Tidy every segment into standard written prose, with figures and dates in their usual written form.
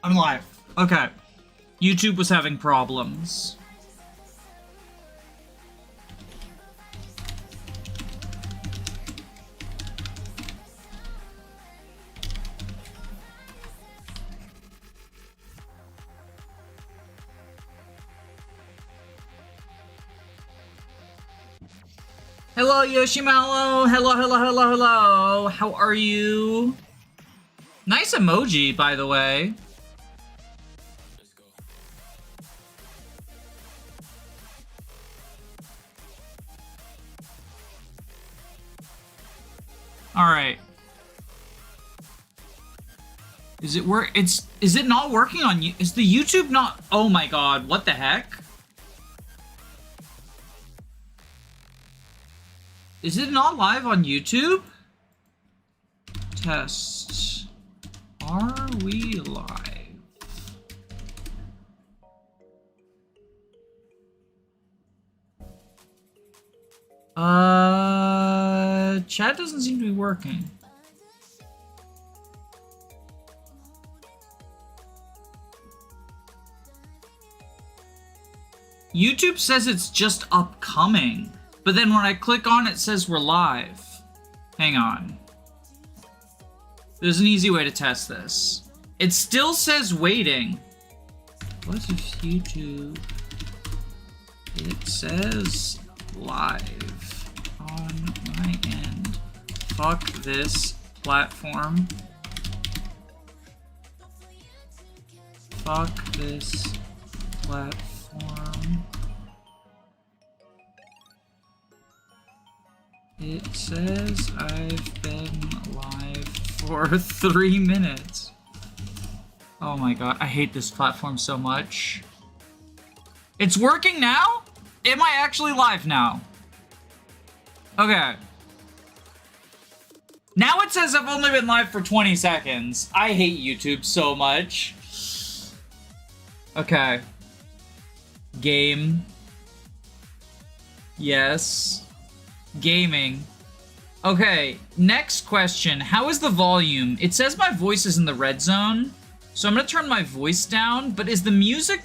I'm live. Okay. YouTube was having problems. Hello, Yoshimalo. Hello. How are you? Nice emoji, by the way. Alright. Is it not working on you? Is the YouTube not? Oh my god, what the heck? Is it not live on YouTube? Test. Are we live? Chat doesn't seem to be working. YouTube says it's just upcoming, but then when I click on it, it says we're live. Hang on. There's an easy way to test this. It still says waiting. What is YouTube? It says live on my end. Fuck this platform. Fuck this platform. It says I've been live for 3 minutes. Oh my god, I hate this platform so much. It's working now? Am I actually live now? Okay. Now it says I've only been live for 20 seconds. I hate YouTube so much. Okay. Game. Yes. Gaming. Okay, next question. How is the volume? It says my voice is in the red zone, so I'm gonna turn my voice down, but is the music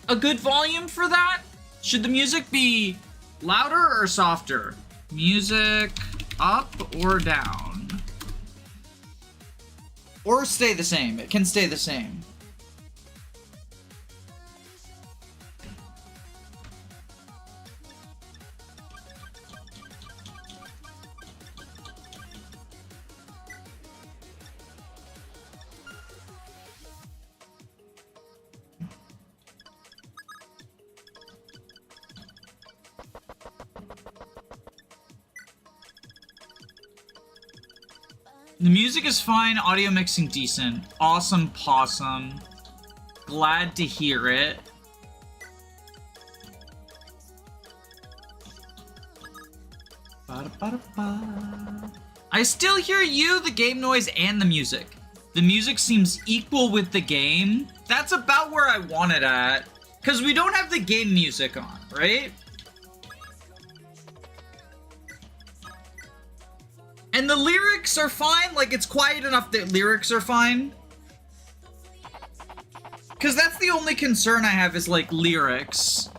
a good volume for that? Should the music be louder or softer? Music up or down? Or stay the same. It can stay the same. The music is fine, audio mixing decent. Awesome possum. Glad to hear it. Ba-da-ba-da-ba. I still hear you, the game noise, and the music. The music seems equal with the game. That's about where I want it at. Because we don't have the game music on, right? And the lyrics are fine, like it's quiet enough that lyrics are fine. Cause that's the only concern I have is like lyrics.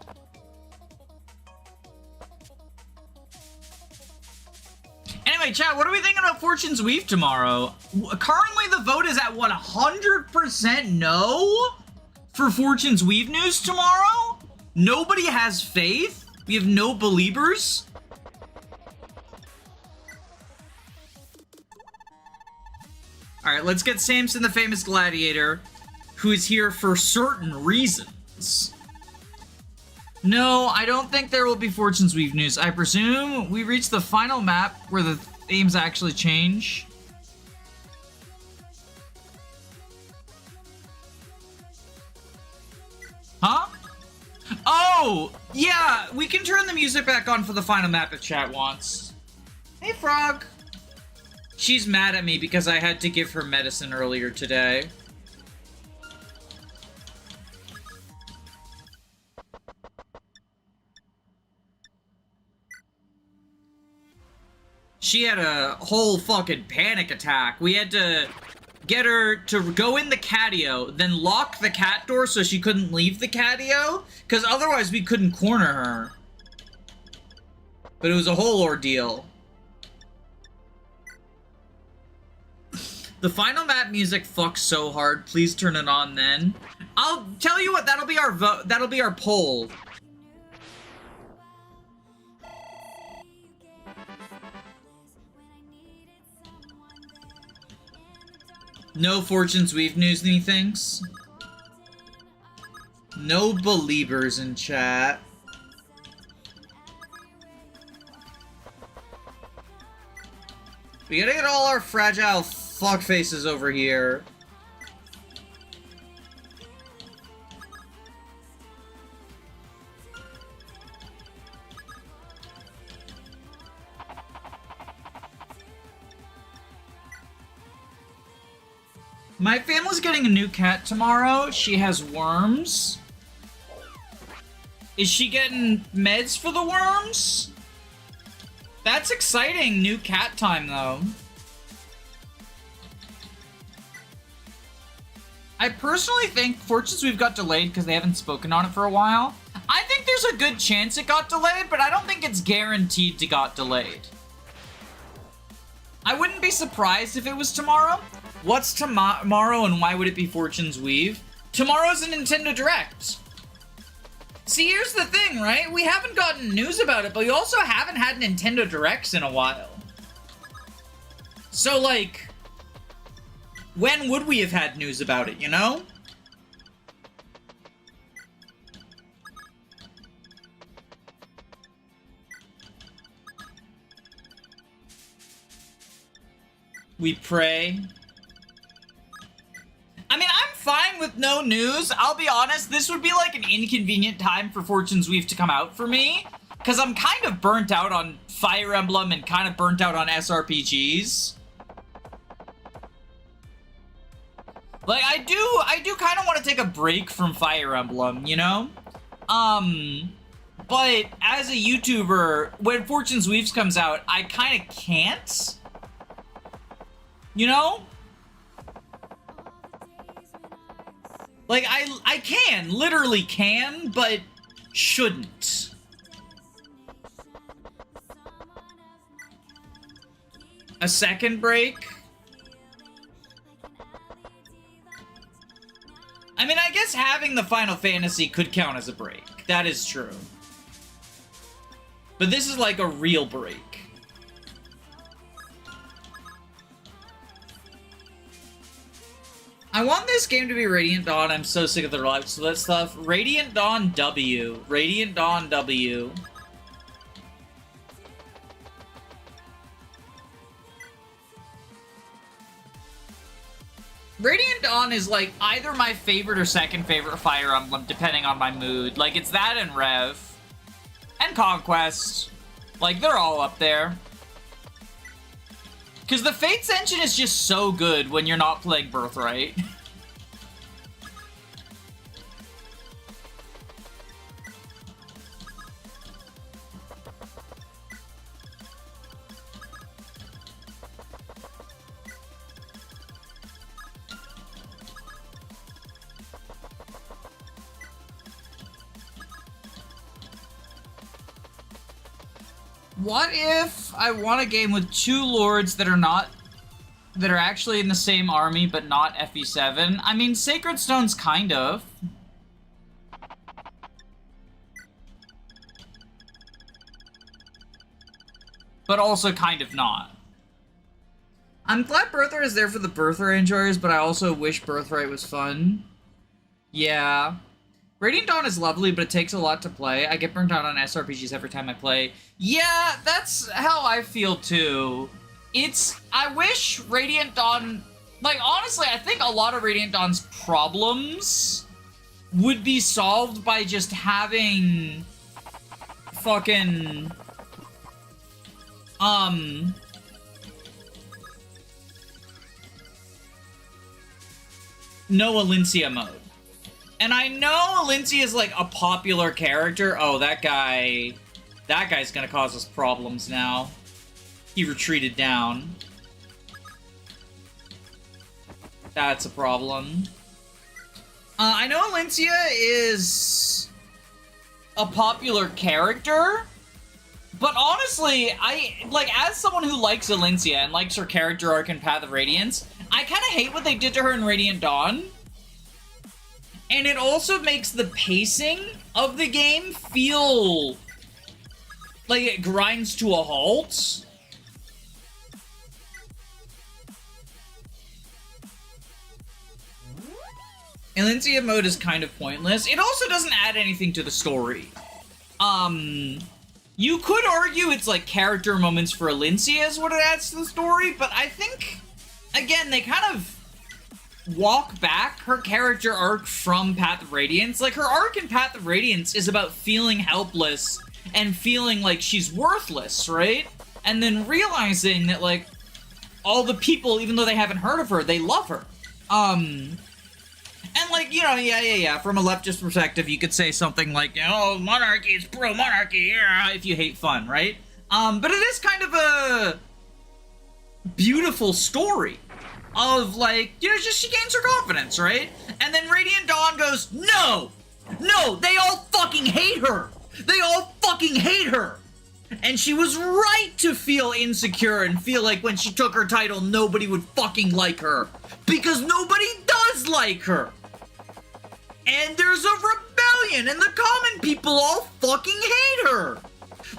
Anyway, chat, what are we thinking about Fortune's Weave tomorrow? Currently the vote is at what, 100% no? For Fortune's Weave news tomorrow? Nobody has faith? We have no believers? Alright, let's get Samson the Famous Gladiator, who is here for certain reasons. No, I don't think there will be Fortune's Weave news. I presume we reach the final map where the themes actually change. Huh? Oh! Yeah, we can turn the music back on for the final map if chat wants. Hey, Frog! She's mad at me because I had to give her medicine earlier today. She had a whole fucking panic attack. We had to get her to go in the catio, then lock the cat door so she couldn't leave the catio, because otherwise we couldn't corner her. But it was a whole ordeal. The final map music fucks so hard. Please turn it on then. I'll tell you what, that'll be our vote. That'll be our poll. No Fortune's Weave news anythings. No believers in chat. We gotta get all our fragile fuck faces over here. My family's getting a new cat tomorrow. She has worms. Is she getting meds for the worms? That's exciting. New cat time, though. I personally think Fortune's We've got delayed because they haven't spoken on it for a while. I think there's a good chance it got delayed, but I don't think it's guaranteed to got delayed. I wouldn't be surprised if it was tomorrow. What's tomorrow and why would it be Fortune's Weave? Tomorrow's a Nintendo Direct. See, here's the thing, right? We haven't gotten news about it, but we also haven't had Nintendo Directs in a while. So, like, when would we have had news about it, you know? We pray. I mean, I'm fine with no news. I'll be honest, this would be like an inconvenient time for Fortune's Weave to come out for me. Because I'm kind of burnt out on Fire Emblem and kind of burnt out on SRPGs. Like, I do kind of want to take a break from Fire Emblem, you know? But as a YouTuber, when Fortune's Weaves comes out, I kind of can't. You know? Like, I can, literally can, but shouldn't. A second break? I mean, I guess having the Final Fantasy could count as a break. That is true. But this is like a real break. I want this game to be Radiant Dawn. I'm so sick of the live split stuff. Radiant Dawn W. Radiant Dawn W. Radiant Dawn is like either my favorite or second favorite Fire Emblem, depending on my mood. Like, it's that and Rev. And Conquest. Like, they're all up there. Because the Fates engine is just so good when you're not playing Birthright. What if I want a game with two lords that are actually in the same army but not FE7? I mean, Sacred Stone's kind of. But also kind of not. I'm glad Birthright is there for the Birthright enjoyers, but I also wish Birthright was fun. Yeah. Radiant Dawn is lovely, but it takes a lot to play. I get burnt out on SRPGs every time I play. Yeah, that's how I feel too. I wish Radiant Dawn, like, honestly, I think a lot of Radiant Dawn's problems would be solved by just having fucking, no Alencia mode. And I know Alencia is like a popular character. Oh, that guy's gonna cause us problems now. He retreated down. That's a problem. I know Alencia is a popular character, but honestly, as someone who likes Alencia and likes her character arc in Path of Radiance, I kind of hate what they did to her in Radiant Dawn. And it also makes the pacing of the game feel like it grinds to a halt. Alencia mode is kind of pointless. It also doesn't add anything to the story. You could argue it's like character moments for Alencia is what it adds to the story, but I think, again, they kind of walk back her character arc from Path of Radiance. Like, her arc in Path of Radiance is about feeling helpless and feeling like she's worthless, right? And then realizing that, like, all the people, even though they haven't heard of her, they love her. And, like, you know, yeah, from a leftist perspective, you could say something like, oh, monarchy is pro-monarchy, yeah, if you hate fun, right? But it is kind of a beautiful story of, like, you know, just she gains her confidence, right? And then Radiant Dawn goes, no, they all fucking hate her. They all fucking hate her. And she was right to feel insecure and feel like when she took her title, nobody would fucking like her. Because nobody does like her. And there's a rebellion, and the common people all fucking hate her.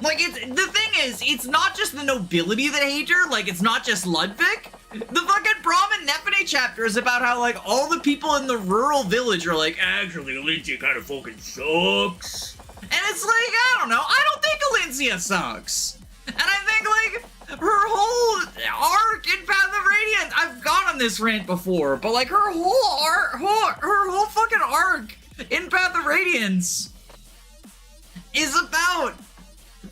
Like, the thing is, it's not just the nobility that hate her, like, it's not just Ludwig. The fucking Brahmin Nefene chapter is about how, like, all the people in the rural village are like, actually, Alencia kind of fucking sucks. And it's like, I don't know, I don't think Alencia sucks. And I think, like, her whole arc in Path of Radiance, I've gone on this rant before, but, like, her whole fucking arc in Path of Radiance is about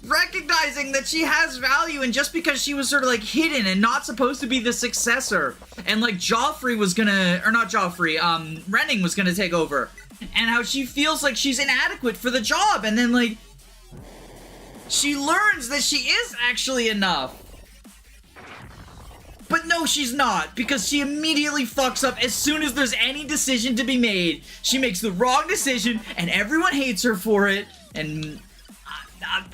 recognizing that she has value, and just because she was sort of, like, hidden and not supposed to be the successor, and, like, Joffrey was gonna, or not Joffrey, Renning was gonna take over, and how she feels like she's inadequate for the job, and then, like, she learns that she is actually enough. But no, she's not, because she immediately fucks up as soon as there's any decision to be made. She makes the wrong decision, and everyone hates her for it, and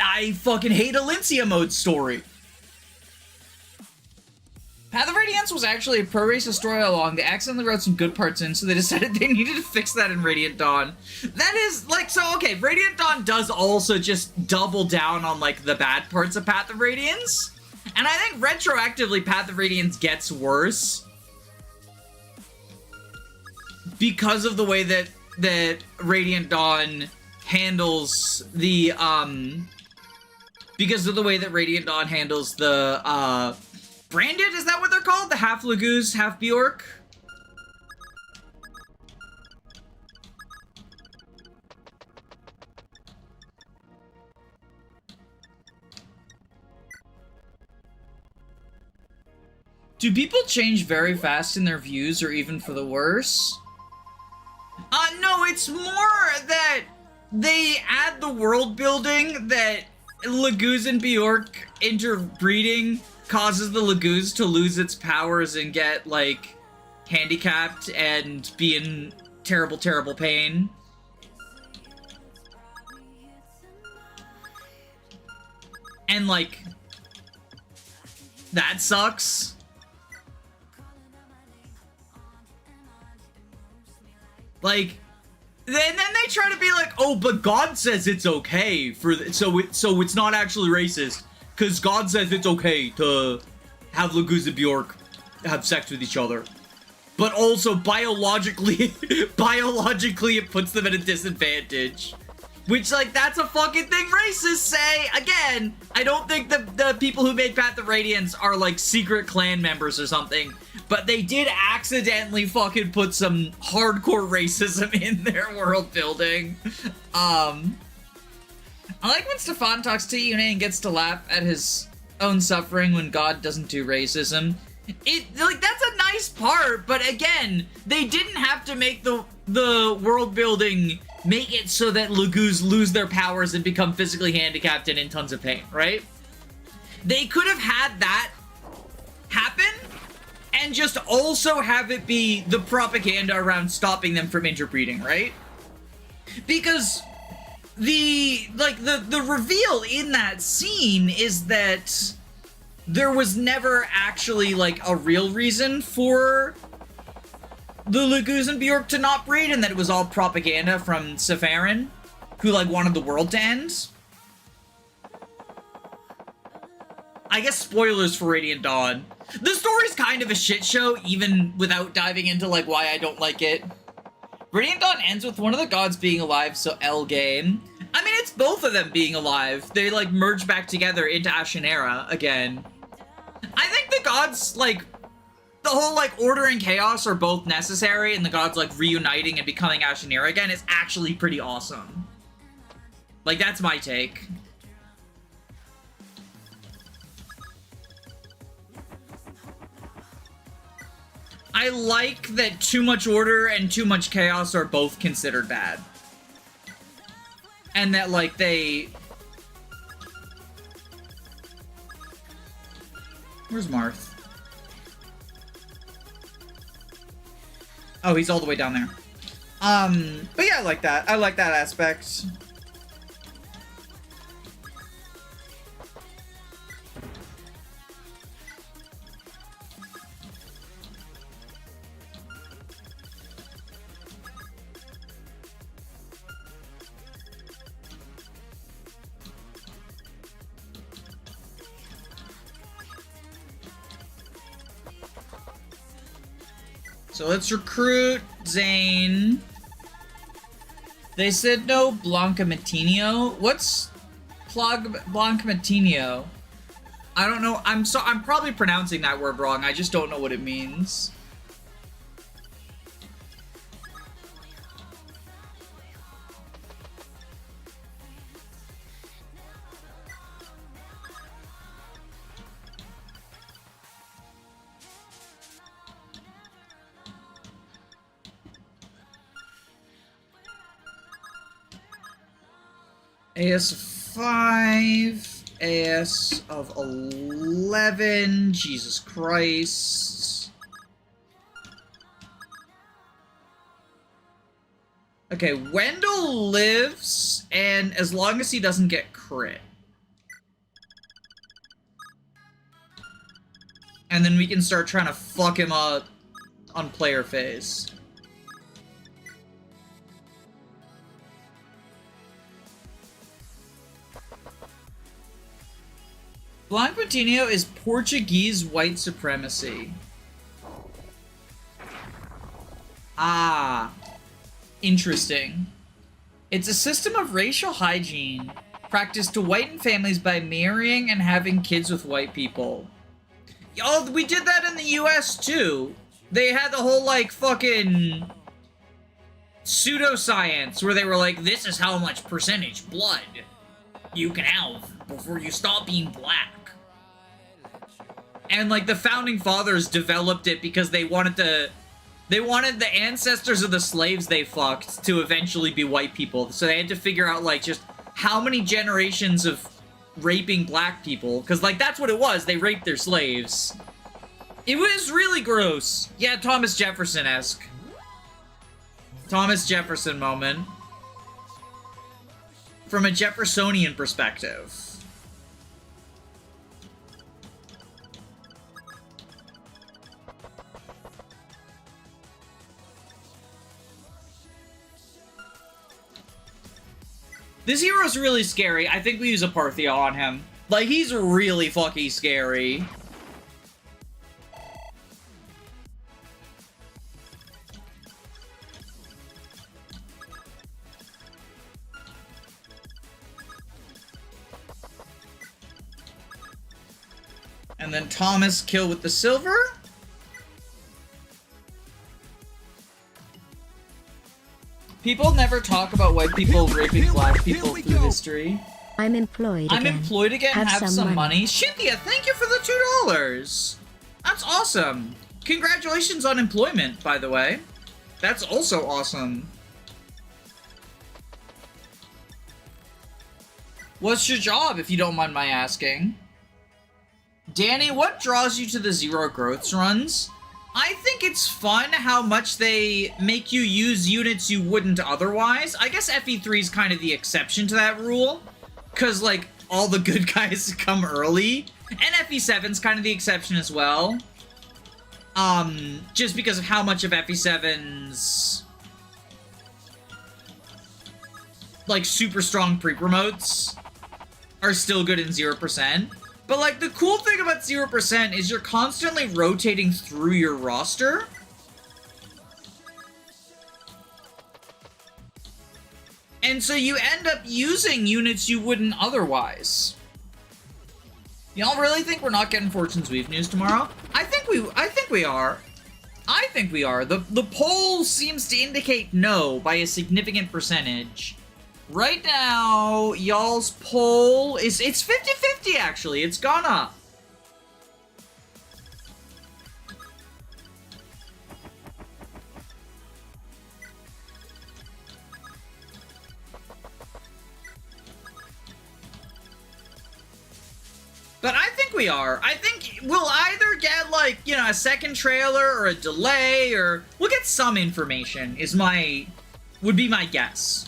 I fucking hate Alencia mode story. Path of Radiance was actually a pro-racist story all along. They accidentally wrote some good parts in, so they decided they needed to fix that in Radiant Dawn. That is, like, so, okay, Radiant Dawn does also just double down on, like, the bad parts of Path of Radiance. And I think retroactively, Path of Radiance gets worse because of the way that Radiant Dawn handles the, because of the way that Radiant Dawn handles the, Branded? Is that what they're called? The half Laguz, half Bjork? Do people change very fast in their views, or even for the worse? No, it's more that they add the world building that Laguz and Bjork interbreeding causes the Laguz to lose its powers and get, like, handicapped and be in terrible, terrible pain. And, like, that sucks. Like, and then they try to be like, oh, but God says it's okay for so it's not actually racist, because God says it's okay to have Laguz and Bjork have sex with each other, but also biologically it puts them at a disadvantage. Which, like, that's a fucking thing racists say. Again, I don't think the people who made Path of Radiance are, like, secret clan members or something, but they did accidentally fucking put some hardcore racism in their world building. I like when Stefan talks to Yune and gets to laugh at his own suffering when God doesn't do racism. Like, that's a nice part, but again, they didn't have to make the world building make it so that Laguz lose their powers and become physically handicapped and in tons of pain, right? They could have had that happen, and just also have it be the propaganda around stopping them from interbreeding, right? Because the reveal in that scene is that there was never actually, like, a real reason for the Laguz and Bjork to not breed, and that it was all propaganda from Safarin, who, like, wanted the world to end. I guess spoilers for Radiant Dawn. The story's kind of a shit show, even without diving into, like, why I don't like it. Radiant Dawn ends with one of the gods being alive, so Elgame. I mean, it's both of them being alive. They, like, merge back together into Ashenera again. I think the gods, like, the whole, like, order and chaos are both necessary, and the gods, like, reuniting and becoming Ashenera again is actually pretty awesome. Like, that's my take. I like that too much order and too much chaos are both considered bad. And that, like, they... Where's Marth? Oh, he's all the way down there. But yeah, I like that. I like that aspect. So let's recruit Zane. They said no Blanca Matinho. What's Blanca Matinho? I don't know. I'm probably pronouncing that word wrong. I just don't know what it means. AS of 5, AS of 11, Jesus Christ. Okay, Wendell lives, and as long as he doesn't get crit. And then we can start trying to fuck him up on player phase. Blanc Matinho is Portuguese white supremacy. Ah, interesting. It's a system of racial hygiene practiced to whiten families by marrying and having kids with white people. Oh, we did that in the US too. They had the whole, like, fucking pseudoscience where they were like, this is how much percentage blood you can have before you stop being black. And, like, the founding fathers developed it because they wanted the ancestors of the slaves they fucked to eventually be white people. So they had to figure out, like, just how many generations of raping black people. Because, like, that's what it was. They raped their slaves. It was really gross. Yeah, Thomas Jefferson-esque. Thomas Jefferson moment. From a Jeffersonian perspective. This hero's really scary. I think we use a Parthia on him. Like, he's really fucking scary. And then Thomas kill with the silver. People never talk about white people raping black people through history. I'm employed again. I'm employed again. Have some money. Cynthia, thank you for the $2. That's awesome. Congratulations on employment, by the way. That's also awesome. What's your job, if you don't mind my asking? Danny, what draws you to the zero growths runs? I think it's fun how much they make you use units you wouldn't otherwise. I guess FE3 is kind of the exception to that rule, because, like, all the good guys come early. And FE7's kind of the exception as well. Just because of how much of FE7's, like, super strong pre-promotes are still good in 0%. But, like, the cool thing about 0% is you're constantly rotating through your roster. And so you end up using units you wouldn't otherwise. Y'all really think we're not getting Fortune's Weave news tomorrow? I think we are. I think we are. The poll seems to indicate no by a significant percentage. Right now, y'all's poll is, it's 50-50 actually. It's gone up. But I think we are. I think we'll either get, like, you know, a second trailer or a delay, or we'll get some information would be my guess.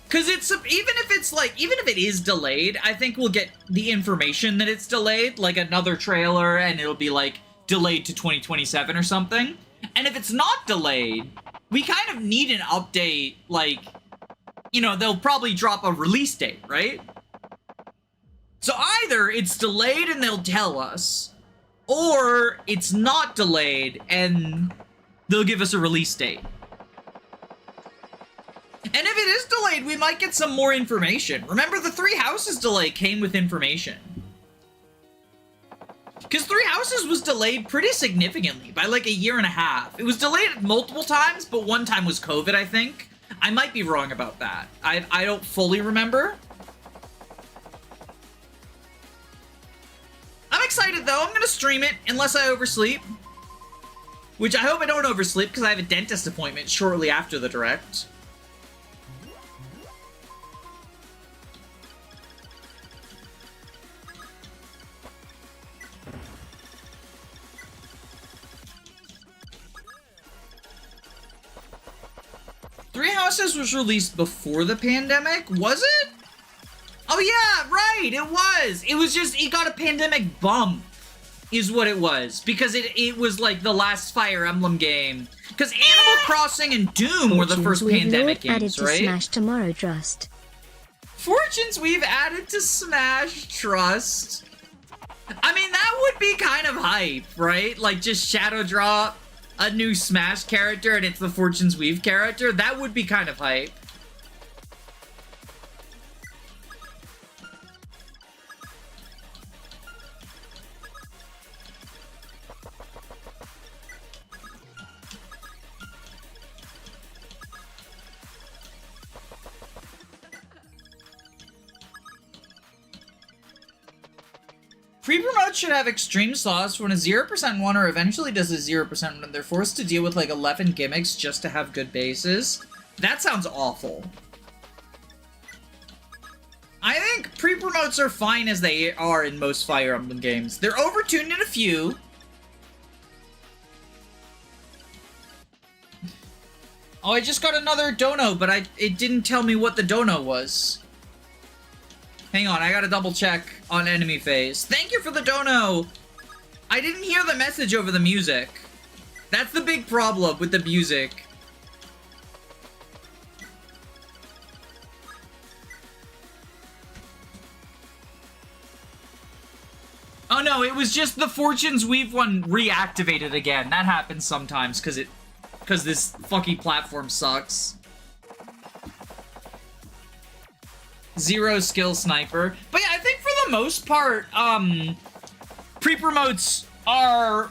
Because it's, even if it is delayed, I think we'll get the information that it's delayed, like another trailer, and it'll be, like, delayed to 2027 or something. And if it's not delayed, we kind of need an update, like, you know, they'll probably drop a release date, right? So either it's delayed and they'll tell us, or it's not delayed and they'll give us a release date. And if it is delayed, we might get some more information. Remember, the Three Houses delay came with information. Because Three Houses was delayed pretty significantly, by like 1.5 years. It was delayed multiple times, but one time was COVID, I think. I might be wrong about that. I don't fully remember. I'm excited, though. I'm gonna stream it, unless I oversleep. Which I hope I don't oversleep, because I have a dentist appointment shortly after the Direct. Three Houses was released before the pandemic, was it? Oh yeah, right, it was. It was just, it got a pandemic bump, is what it was. Because it was like the last Fire Emblem game. Because Animal Crossing and Doom were the first pandemic games, right? Smash Tomorrow Trust. Fortunes we've added to Smash Trust. I mean, that would be kind of hype, right? Like, just Shadow Drop a new Smash character and it's the Fortunes Weave character. That would be kind of hype. Pre-promote should have extreme sauce when a 0% oneer eventually does a 0% when they're forced to deal with like 11 gimmicks just to have good bases. That sounds awful. I think pre-promotes are fine as they are in most Fire Emblem games. They're overtuned in a few. Oh, I just got another dono, but it didn't tell me what the dono was. Hang on, I gotta double check on enemy phase. Thank you for the dono! I didn't hear the message over the music. That's the big problem with the music. Oh no, it was just the Fortunes Weave one reactivated again. That happens sometimes because this fucking platform sucks. Zero skill sniper. But yeah, I think for the most part, pre-promotes are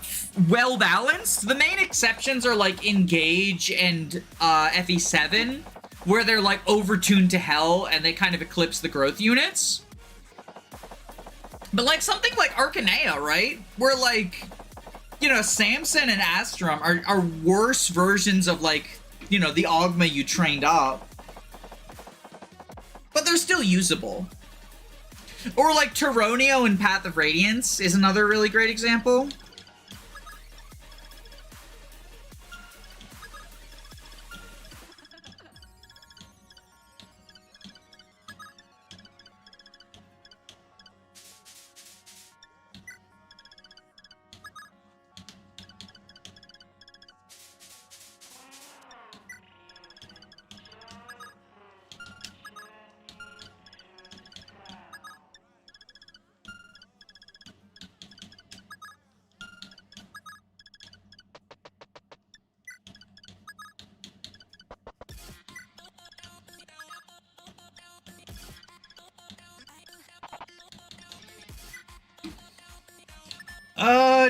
well balanced. The main exceptions are like Engage and FE7, where they're like overtuned to hell and they kind of eclipse the growth units. But like something like Arcanea, right? Where like, you know, Samson and Astrum are worse versions of like, you know, the Ogma you trained up. But they're still usable. Or like Tyronio in Path of Radiance is another really great example.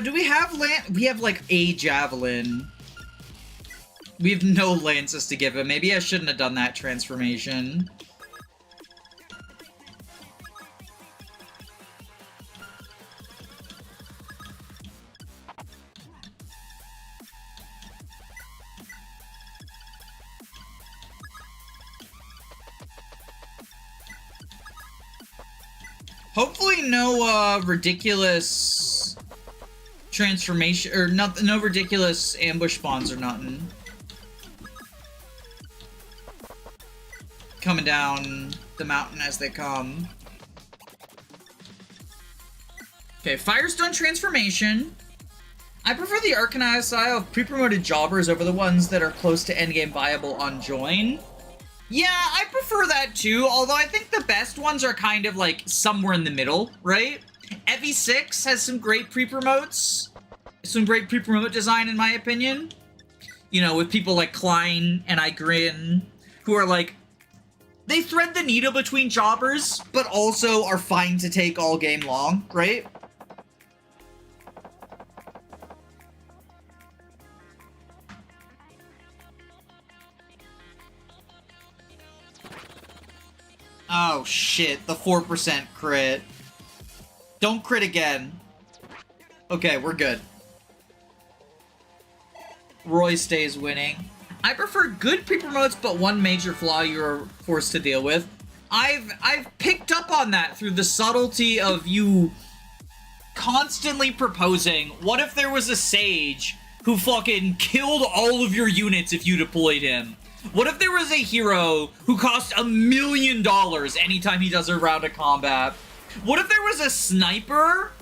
do we have we have like a javelin. We have no lances to give him. Maybe I shouldn't have done that transformation. Hopefully no ridiculous transformation, or no ridiculous ambush spawns or nothing. Coming down the mountain as they come. Okay, Firestone transformation. I prefer the Arcanized style of pre-promoted jobbers over the ones that are close to endgame viable on join. Yeah, I prefer that too, although I think the best ones are kind of like somewhere in the middle, right? FE6 has some great pre-promotes. Some great pre-promote design in my opinion. You know, with people like Klein and Igrin, who are like, they thread the needle between jobbers, but also are fine to take all game long, right? Oh shit, the 4% crit. Don't crit again. Okay, we're good. Roy stays winning. I prefer good pre-promotes, but one major flaw you're forced to deal with. I've picked up on that through the subtlety of you constantly proposing, what if there was a sage who fucking killed all of your units if you deployed him? What if there was a hero who cost $1 million anytime he does a round of combat? What if there was a sniper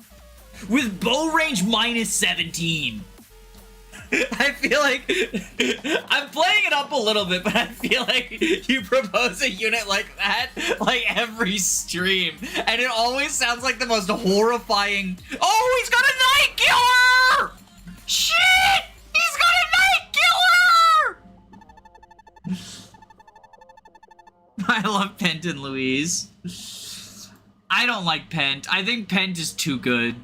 with bow range minus 17? I feel like I'm playing it up a little bit, but I feel like you propose a unit like that like every stream, and it always sounds like the most horrifying. Oh, he's got a night killer! Shit! He's got a night killer! I love Pent and Louise. I don't like Pent. I think Pent is too good.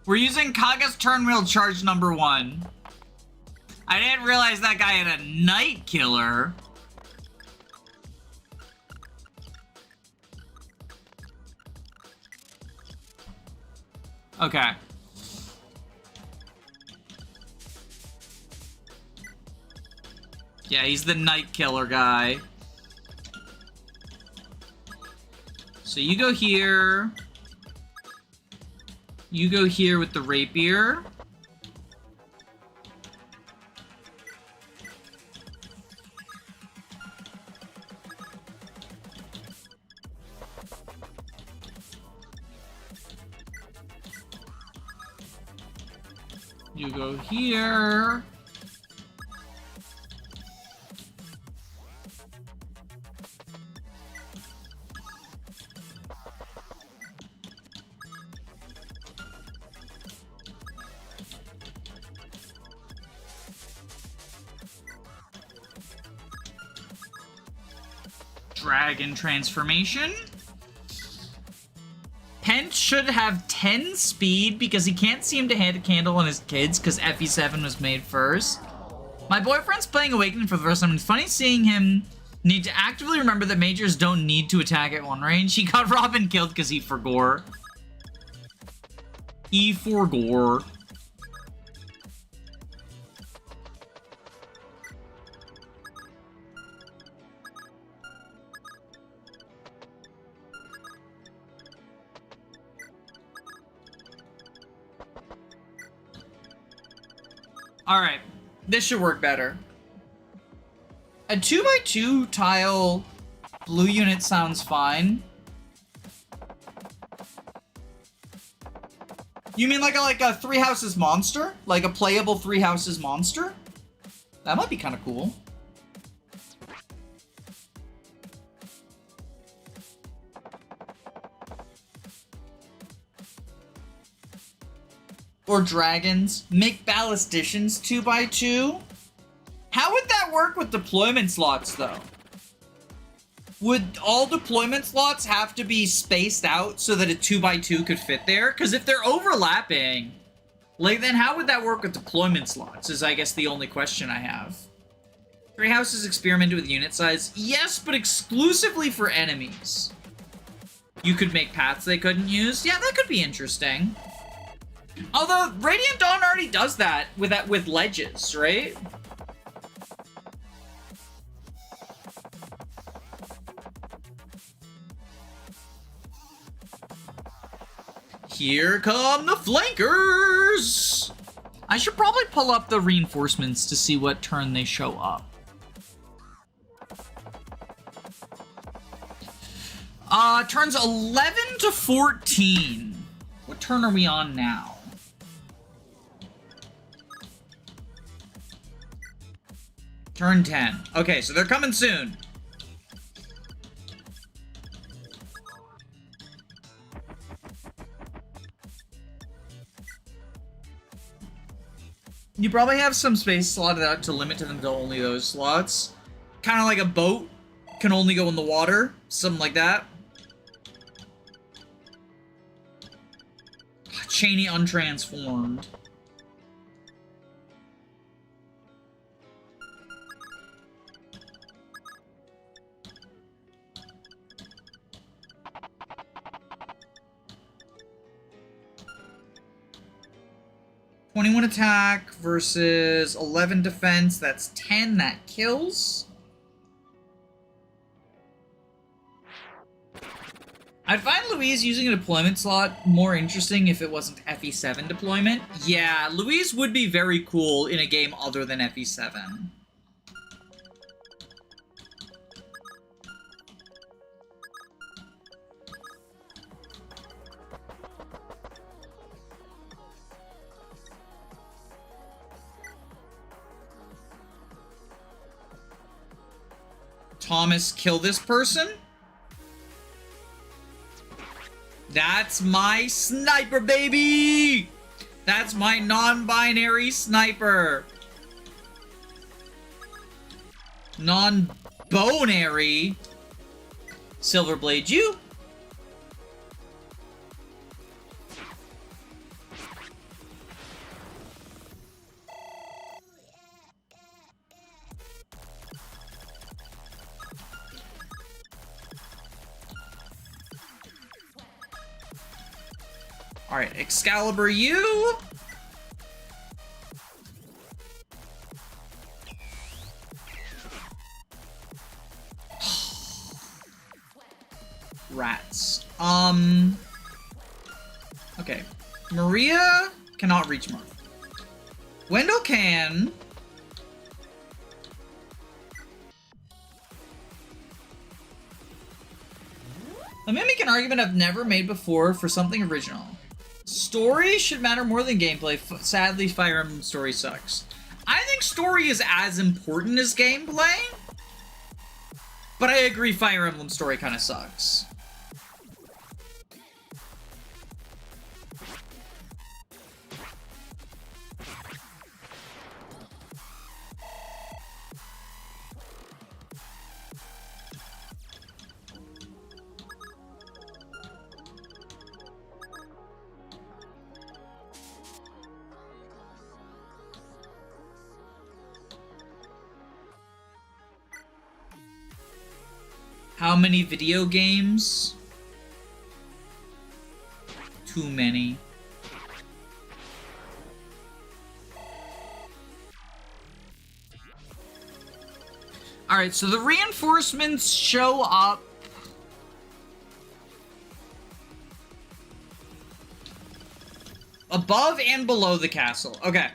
We're using Kaga's turn wheel charge number 1. I didn't realize that guy had a night killer. Okay. Yeah, he's the night killer guy. So you go here. You go here with the rapier. You go here. Dragon transformation. Pent should have 10 speed because he can't seem to hand a candle on his kids because FE7 was made first. My boyfriend's playing Awakening for the first time, and it's funny seeing him need to actively remember that majors don't need to attack at one range. He got Robin killed because he forgore. He forgore. Alright, this should work better. A 2x2 tile blue unit sounds fine. You mean like a 3 houses monster? Like a playable 3 houses monster? That might be kind of cool. Or dragons. Make ballisticians 2x2. How would that work with deployment slots, though? would all deployment slots have to be spaced out so that a 2x2 could fit there? Because if they're overlapping, like, then how would that work with deployment slots is, I guess, the only question I have. Three Houses experimented with unit size. Yes, but exclusively for enemies. You could make paths they couldn't use. Yeah, that could be interesting. Although, Radiant Dawn already does that with ledges, right? Here come the flankers! I should probably pull up the reinforcements to see what turn they show up. Turns 11 to 14. What turn are we on now? Turn 10. Okay, so they're coming soon. You probably have some space slotted out to limit to them to only those slots. Kind of like a boat can only go in the water. Something like that. Cheney untransformed. "21 attack versus 11 defense. That's 10. That kills. I'd find Louise using a deployment slot more interesting if it wasn't FE7 deployment. Yeah, Louise would be very cool in a game other than FE7. Thomas, kill this person? That's my sniper, baby! That's my non-binary sniper. Non-bonary. Silverblade you. Alright, Excalibur you! Rats. Okay. Maria cannot reach Martha. Wendell can. Let me make an argument I've never made before for something original. Story should matter more than gameplay. Sadly, Fire Emblem story sucks. I think story is as important as gameplay. But I agree Fire Emblem story kind of sucks. How many video games? Too many. Alright, so the reinforcements show up. Above and below the castle. Okay.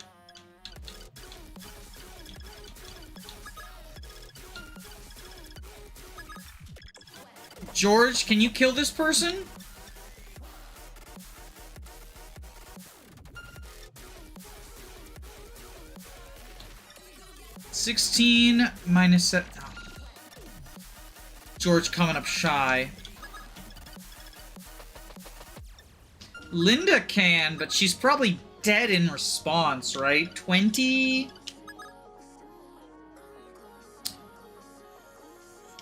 George, can you kill this person? $16 minus 7. Oh. George coming up shy. Linda can, but she's probably dead in response, right? 20?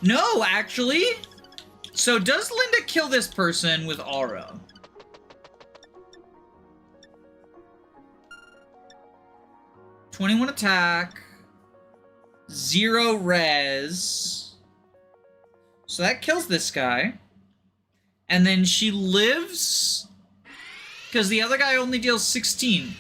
No, actually. So does Linda kill this person with aura? '21 attack, 0 res. So that kills this guy. And then she lives because the other guy only deals 16.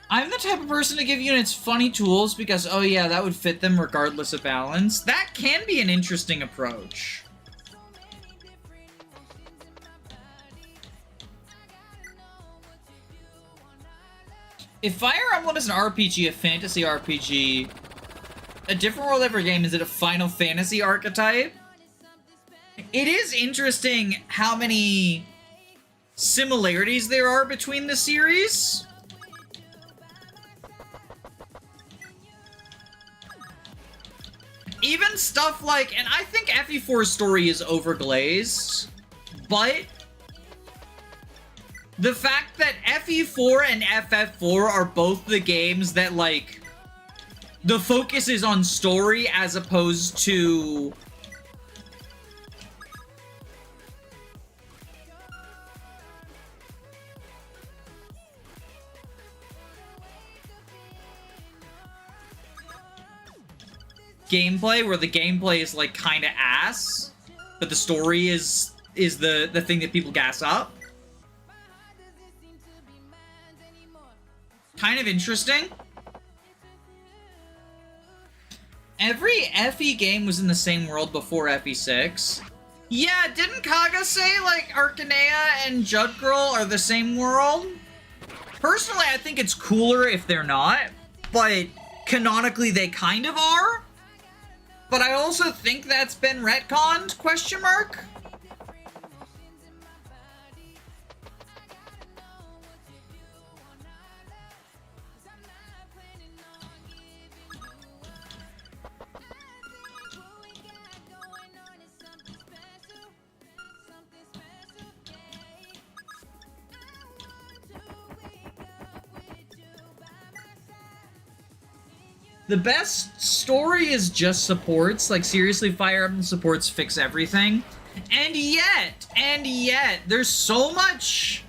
I'm the type of person to give units funny tools because, oh yeah, that would fit them regardless of balance. That can be an interesting approach. If Fire Emblem is an RPG, a fantasy RPG, a different world every game, is it a Final Fantasy archetype? It is interesting how many similarities there are between the series. Even stuff like, and I think FE4's story is overglazed, but the fact that FE4 and FF4 are both the games that, like, the focus is on story as opposed to gameplay, where the gameplay is, like, kind of ass, but the story is the thing that people gas up. Kind of interesting. Every FE game was in the same world before FE6. Yeah, didn't Kaga say, like, Arcanea and Judd Girl are the same world? Personally, I think it's cooler if they're not, but canonically they kind of are. But I also think that's been retconned, question mark? The best story is just supports. Like, seriously, Fire Emblem supports fix everything. And yet, there's so much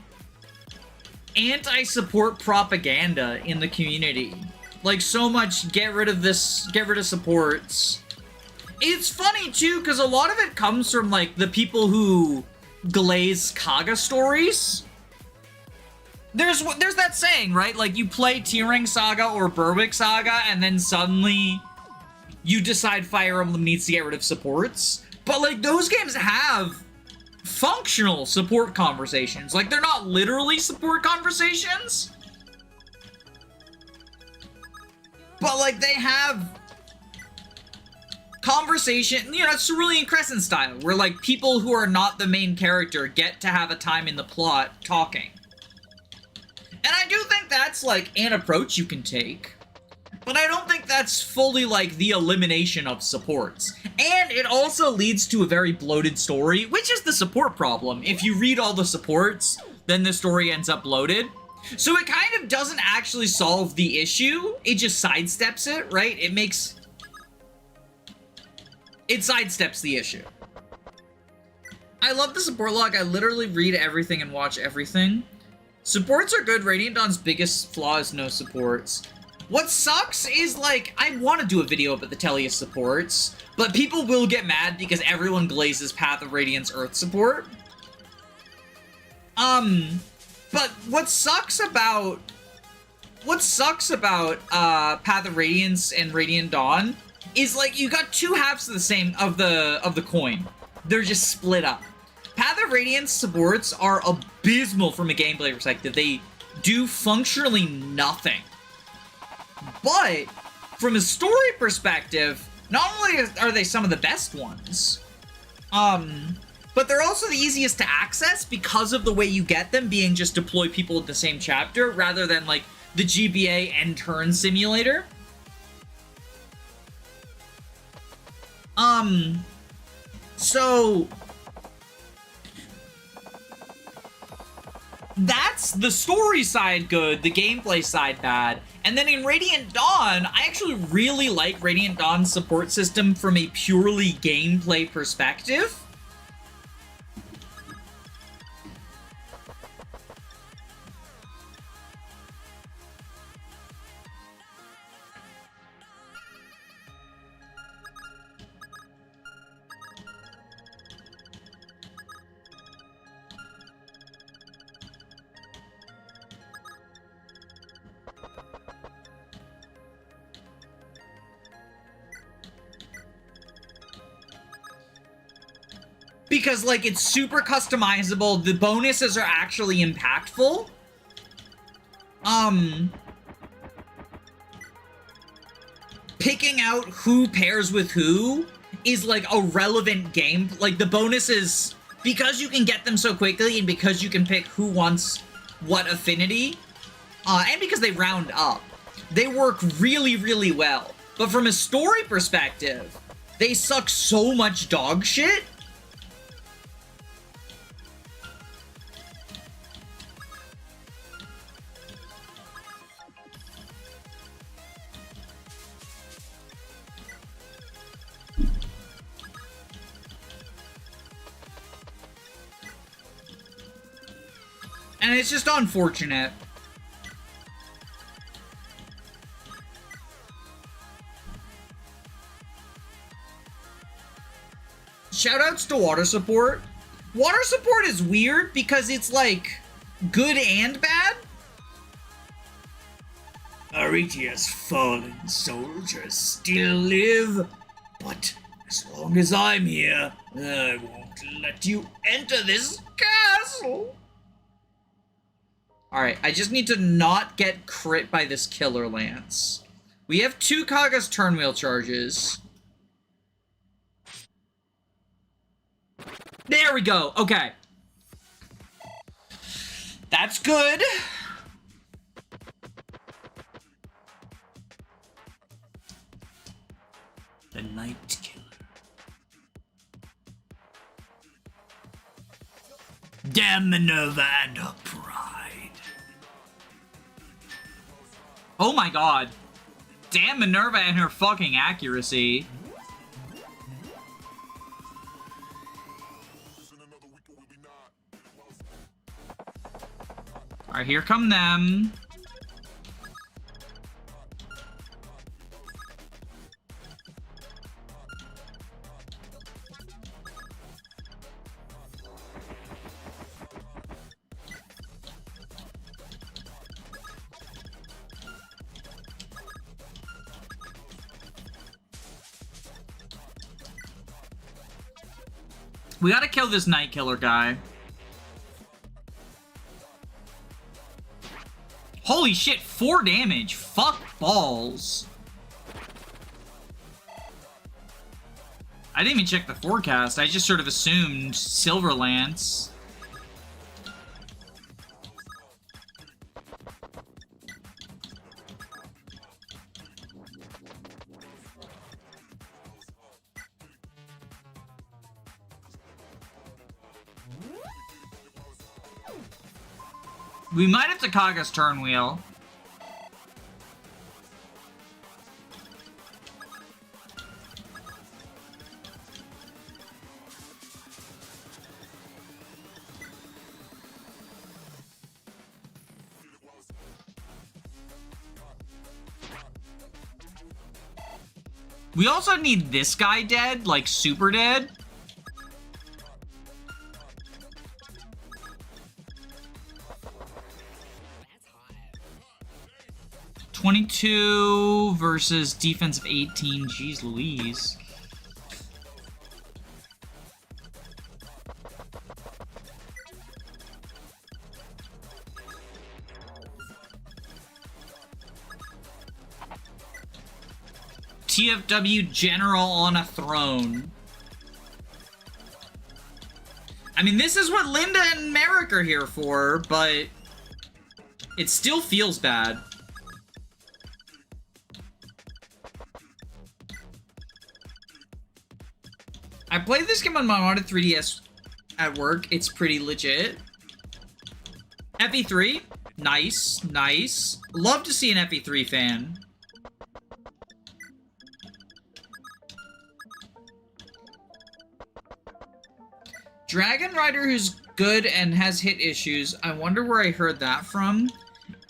anti-support propaganda in the community. Like, so much get rid of this, get rid of supports. It's funny, too, because a lot of it comes from, like, the people who glaze Kaga stories. There's that saying, right? Like, you play Tearing Saga or Berwick Saga, and then suddenly you decide Fire Emblem needs to get rid of supports. But, like, those games have functional support conversations. Like, they're not literally support conversations, but, like, they have conversation, you know, Cerulean Crescent style, where, like, people who are not the main character get to have a time in the plot talking. And I do think that's, like, an approach you can take. But I don't think that's fully, like, the elimination of supports. And it also leads to a very bloated story, which is the support problem. If you read all the supports, then the story ends up bloated. So it kind of doesn't actually solve the issue. It just sidesteps it, right? It sidesteps the issue. I love the support log. I literally read everything and watch everything. Supports are good. Radiant Dawn's biggest flaw is no supports. What sucks is, like, I want to do a video about the Tellius supports, but people will get mad because everyone glazes Path of Radiance Earth support. But what sucks about Path of Radiance and Radiant Dawn is, like, you got two halves of the same of the coin. They're just split up. Path of Radiance supports are abysmal from a gameplay perspective. They do functionally nothing. But from a story perspective, not only are they some of the best ones, but they're also the easiest to access because of the way you get them being just deploy people in the same chapter rather than, like, the GBA end turn simulator. So that that's the story side good, the gameplay side bad. And then in Radiant Dawn, I actually really like Radiant Dawn's support system from a purely gameplay perspective. Because, like, it's super customizable. The bonuses are actually impactful. Picking out who pairs with who is, like, a relevant game. Like, the bonuses, because you can get them so quickly and because you can pick who wants what affinity, and because they round up, they work really, really well. But from a story perspective, they suck so much dog shit. And it's just unfortunate. Shoutouts to water support. Water support is weird because it's like good and bad. Aretia's fallen soldiers still live, but as long as I'm here, I won't let you enter this castle. Alright, I just need to not get crit by this killer lance. We have 2 Kaga's turnwheel charges. There we go! Okay. That's good. The Night Killer. Damn Minerva and her pride. Oh my god. Damn Minerva and her fucking accuracy. Alright, here come them. We gotta kill this Night Killer guy. Holy shit, 4 damage. Fuck balls. I didn't even check the forecast. I just sort of assumed Silver Lance. We might have to Kaga's turn wheel. We also need this guy dead, like super dead. 22 versus defense of 18. Jeez Louise. TFW General on a throne. I mean, this is what Linda and Merrick are here for, but it still feels bad. I played this game on my modded 3DS at work. It's pretty legit. FE3? Nice, nice. Love to see an FE3 fan. Dragon Rider who's good and has hit issues. I wonder where I heard that from.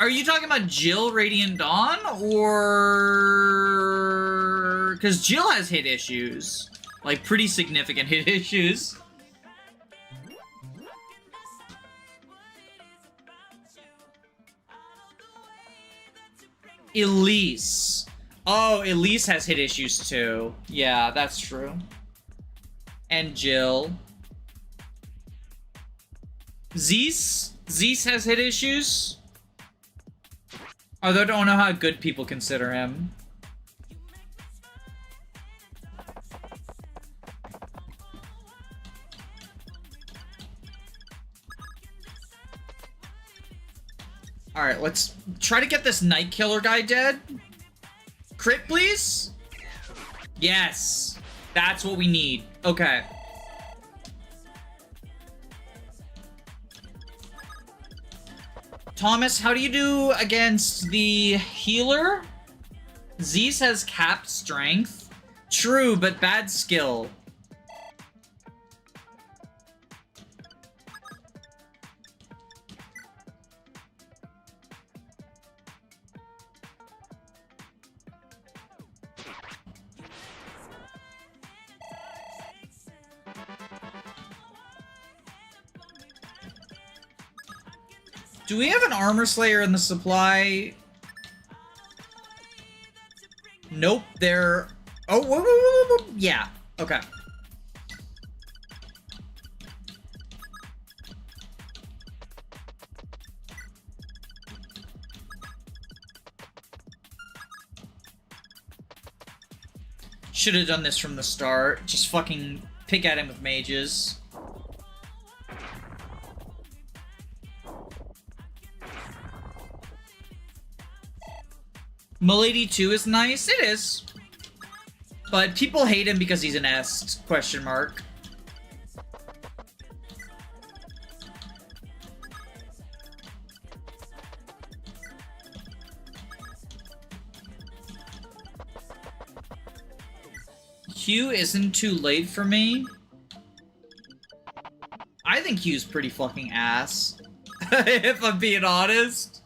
Are you talking about Jill Radiant Dawn? Or... because Jill has hit issues. Like, pretty significant hit issues. Elise. Oh, Elise has hit issues too. Yeah, that's true. And Jill. Zeus? Zeus has hit issues? Although I don't know how good people consider him. Alright, let's try to get this Night Killer guy dead. Crit, please? Yes. That's what we need. Okay. Thomas, how do you do against the healer? Zeus has capped strength. True, but bad skill. Do we have an Armor Slayer in the supply? Nope, they're... oh, whoa, whoa, whoa, whoa. Yeah, okay. Should have done this from the start. Just fucking pick at him with mages. Milady 2 is nice. It is. But people hate him because he's an S, question mark. Q isn't too late for me. I think Q's pretty fucking ass. If I'm being honest.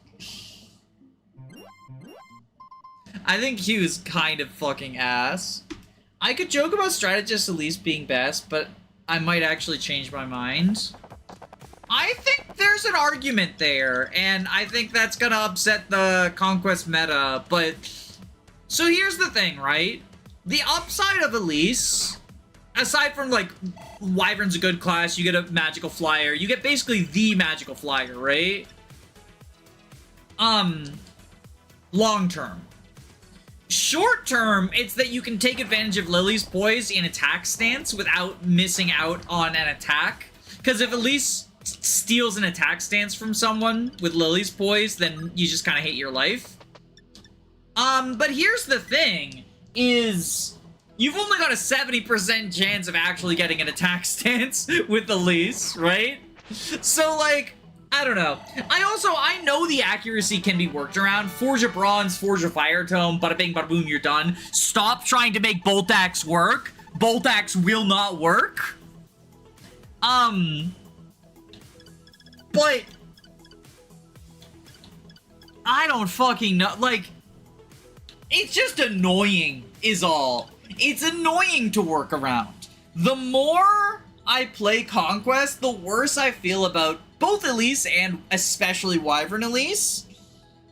I think Q's kind of fucking ass. I could joke about Strategist Elise being best, but I might actually change my mind. I think there's an argument there, and I think that's gonna upset the Conquest meta, but... so here's the thing, right? The upside of Elise, aside from, like, Wyvern's a good class, you get a magical flyer, you get basically the magical flyer, right? Long term. Short term, it's that you can take advantage of Lily's poise in attack stance without missing out on an attack. Because if Elise steals an attack stance from someone with Lily's poise, then you just kind of hate your life. But here's the thing, is you've only got a 70% chance of actually getting an attack stance with Elise, right? So, like, I don't know. I know the accuracy can be worked around. Forge a Bronze, Forge a Fire Tome, bada bing, bada boom, you're done. Stop trying to make Bolt Axe work. Bolt Axe will not work. But I don't fucking know. Like, it's just annoying, is all. It's annoying to work around. The more I play Conquest, the worse I feel about both Elise and especially Wyvern Elise.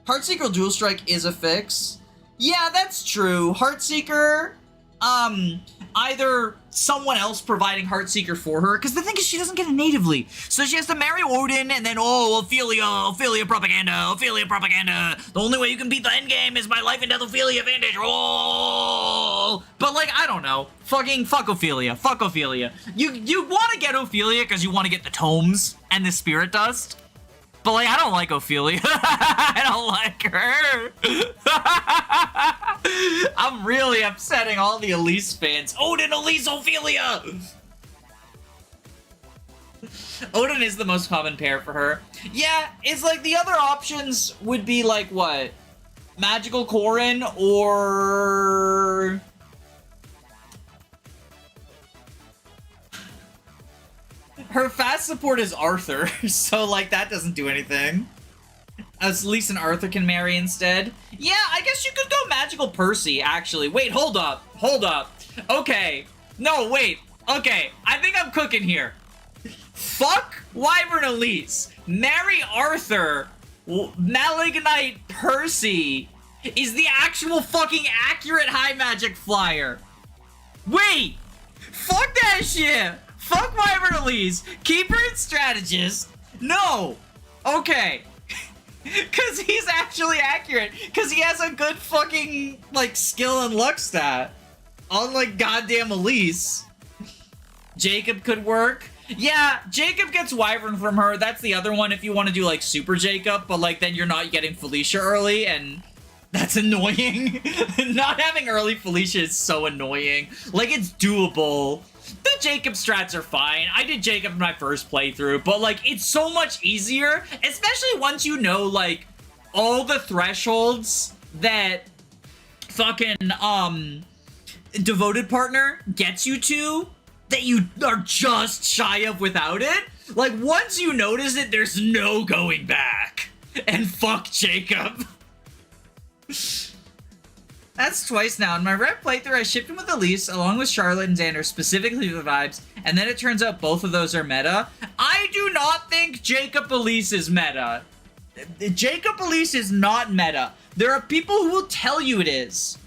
Heartseeker Dual Strike is a fix. Yeah, that's true. Heartseeker, either someone else providing Heartseeker for her, because the thing is she doesn't get it natively. So she has to marry Odin, and then, oh, Ophelia propaganda. The only way you can beat the endgame is by life and death Ophelia Vantage. Oh! But, like, I don't know. Fuck Ophelia. Fuck Ophelia. You want to get Ophelia because you want to get the tomes and the spirit dust. But, like, I don't like Ophelia. I don't like her. I'm really upsetting all the Elise fans. Odin, Elise, Ophelia! Odin is the most common pair for her. Yeah, it's like the other options would be like what? Magical Corrin or... Her fast support is Arthur, so like that doesn't do anything. At least an Arthur can marry instead. Yeah, I guess you could go Magical Percy, actually. Wait, hold up. Hold up. Okay. No, wait. Okay, I think I'm cooking here. Fuck Wyvern Elise. Marry Arthur. Malignite Percy is the actual fucking accurate high magic flyer. Wait. Fuck that shit. Fuck Wyvern Elise. Keep her in strategist. No. Okay. Because he's actually accurate. Because he has a good fucking, like, skill and luck stat. Unlike goddamn Elise. Jacob could work. Yeah, Jacob gets Wyvern from her. That's the other one if you want to do, like, Super Jacob. But, like, then you're not getting Felicia early. And that's annoying. Not having early Felicia is so annoying. Like, it's doable. The Jacob strats are fine. I did Jacob in my first playthrough, but like it's so much easier, especially once you know like all the thresholds that fucking devoted partner gets you to that you are just shy of without it. Like once you notice it, there's no going back. And fuck Jacob. That's twice now. In my rep playthrough, I shipped him with Elise, along with Charlotte and Xander, specifically for the vibes, and then it turns out both of those are meta. I do not think Jacob Elise is meta. Jacob Elise is not meta. There are people who will tell you it is,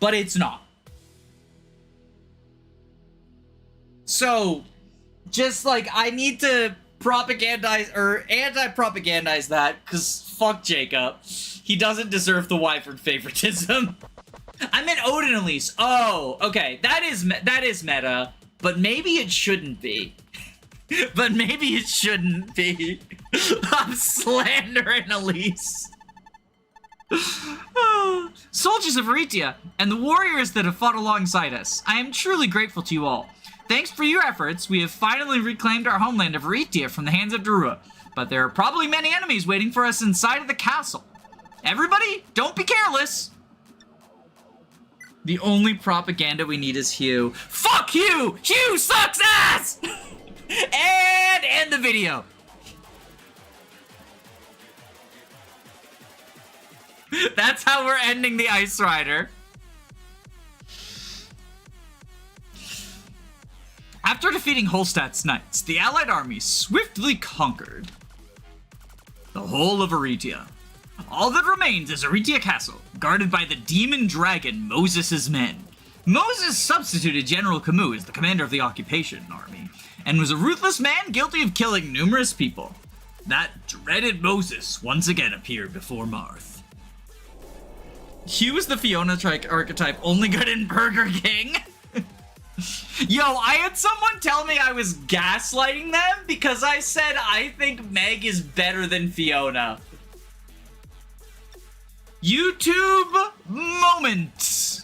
but it's not. So, just like, I need to propagandize, or anti-propagandize that, because fuck Jacob. He doesn't deserve the Wyvern favoritism. I meant Odin Elise. Oh, okay. That is meta, but maybe it shouldn't be. But maybe it shouldn't be. I'm slandering Elise. Soldiers of Aritia, and the warriors that have fought alongside us, I am truly grateful to you all. Thanks for your efforts, we have finally reclaimed our homeland of Aritia from the hands of Darua, but there are probably many enemies waiting for us inside of the castle. Everybody, don't be careless! The only propaganda we need is Hugh. Fuck Hugh! Hugh sucks ass! And end the video. That's how we're ending the Ice Rider. After defeating Holstad's knights, the allied army swiftly conquered the whole of Aritia. All that remains is Aritia Castle, guarded by the demon dragon Moses' men. Moses substituted General Camus as the commander of the occupation army, and was a ruthless man guilty of killing numerous people. That dreaded Moses once again appeared before Marth. Hugh is the Fiona archetype only good in Burger King. Yo, I had someone tell me I was gaslighting them because I said I think Meg is better than Fiona. YouTube moment.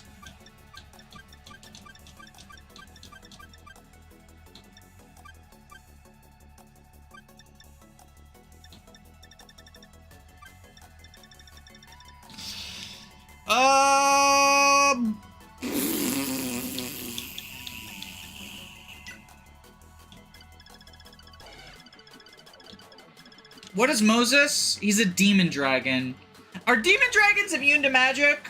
What is Moses? He's a demon dragon. Are demon dragons immune to magic?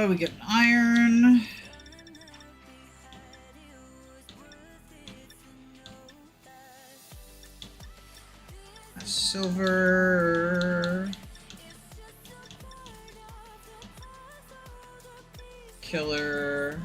We get an iron. A silver. Killer.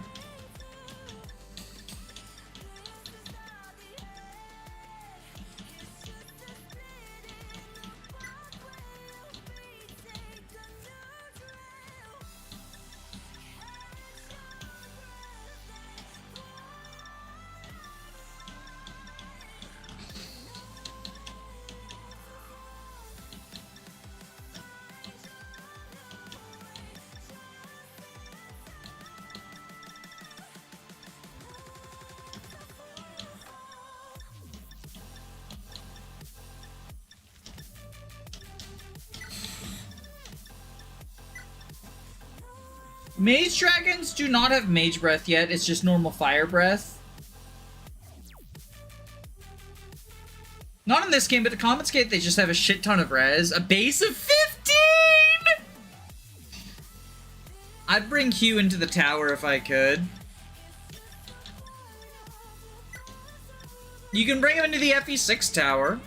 Mage dragons do not have mage breath yet, it's just normal fire breath. Not in this game, but the Comet's Gate, they just have a shit ton of res. A base of 15! I'd bring Hugh into the tower if I could. You can bring him into the FE6 tower.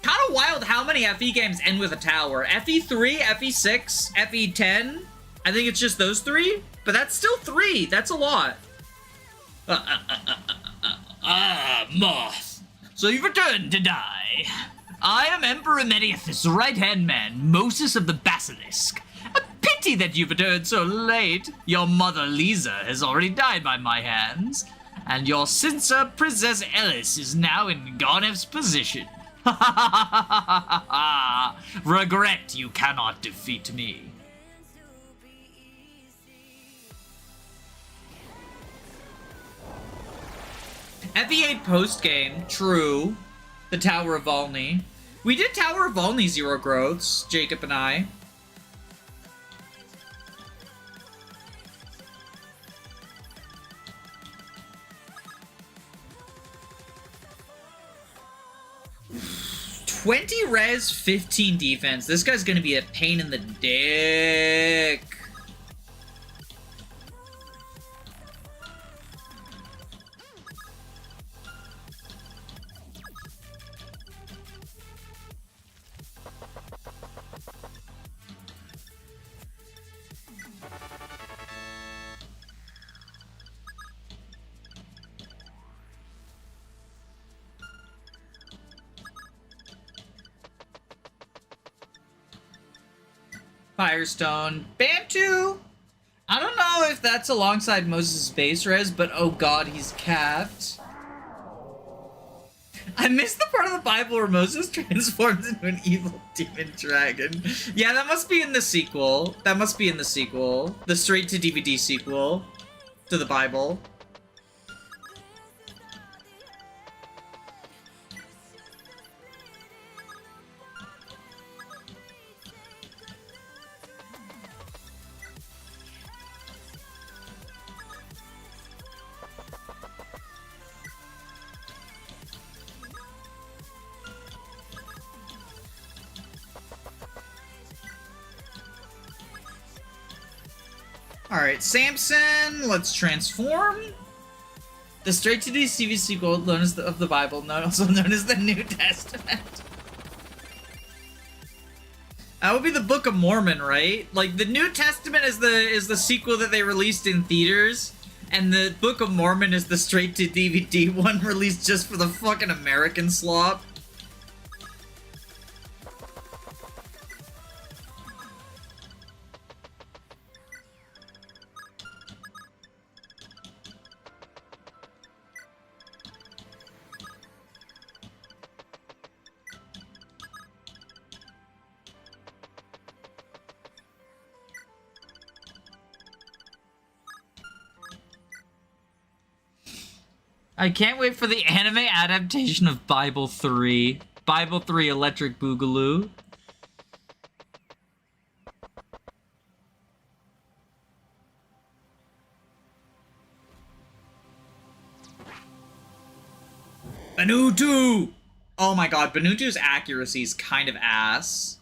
Kind of wild how many FE games end with a tower. FE3, FE6, FE10. I think it's just those three, but that's still 3. That's a lot. Moth. So you've returned to die. I am Emperor Mediathus' right-hand man, Moses of the Basilisk. A pity that you've returned so late. Your mother, Lisa, has already died by my hands, and your censor, Princess Ellis, is now in Garnev's position. Regret you cannot defeat me. FE8 post-game, true. The Tower of Volney. We did Tower of Volney Zero Growths, Jacob and I. $20 res, 15 defense. This guy's gonna be a pain in the dick. Firestone. Bantu! I don't know if that's alongside Moses' base res, but oh god, he's capped. I missed the part of the Bible where Moses transforms into an evil demon dragon. Yeah, that must be in the sequel. That must be in the sequel. The straight-to-DVD sequel to the Bible. Alright, Samson, let's transform. The straight-to-DVD sequel, known as of the Bible, also known as the New Testament. That would be the Book of Mormon, right? Like, the New Testament is the sequel that they released in theaters, and the Book of Mormon is the straight-to-DVD one released just for the fucking American slop. I can't wait for the anime adaptation of Bible 3. Bible 3 Electric Boogaloo. Banutu! Oh my god, Banutu's accuracy is kind of ass.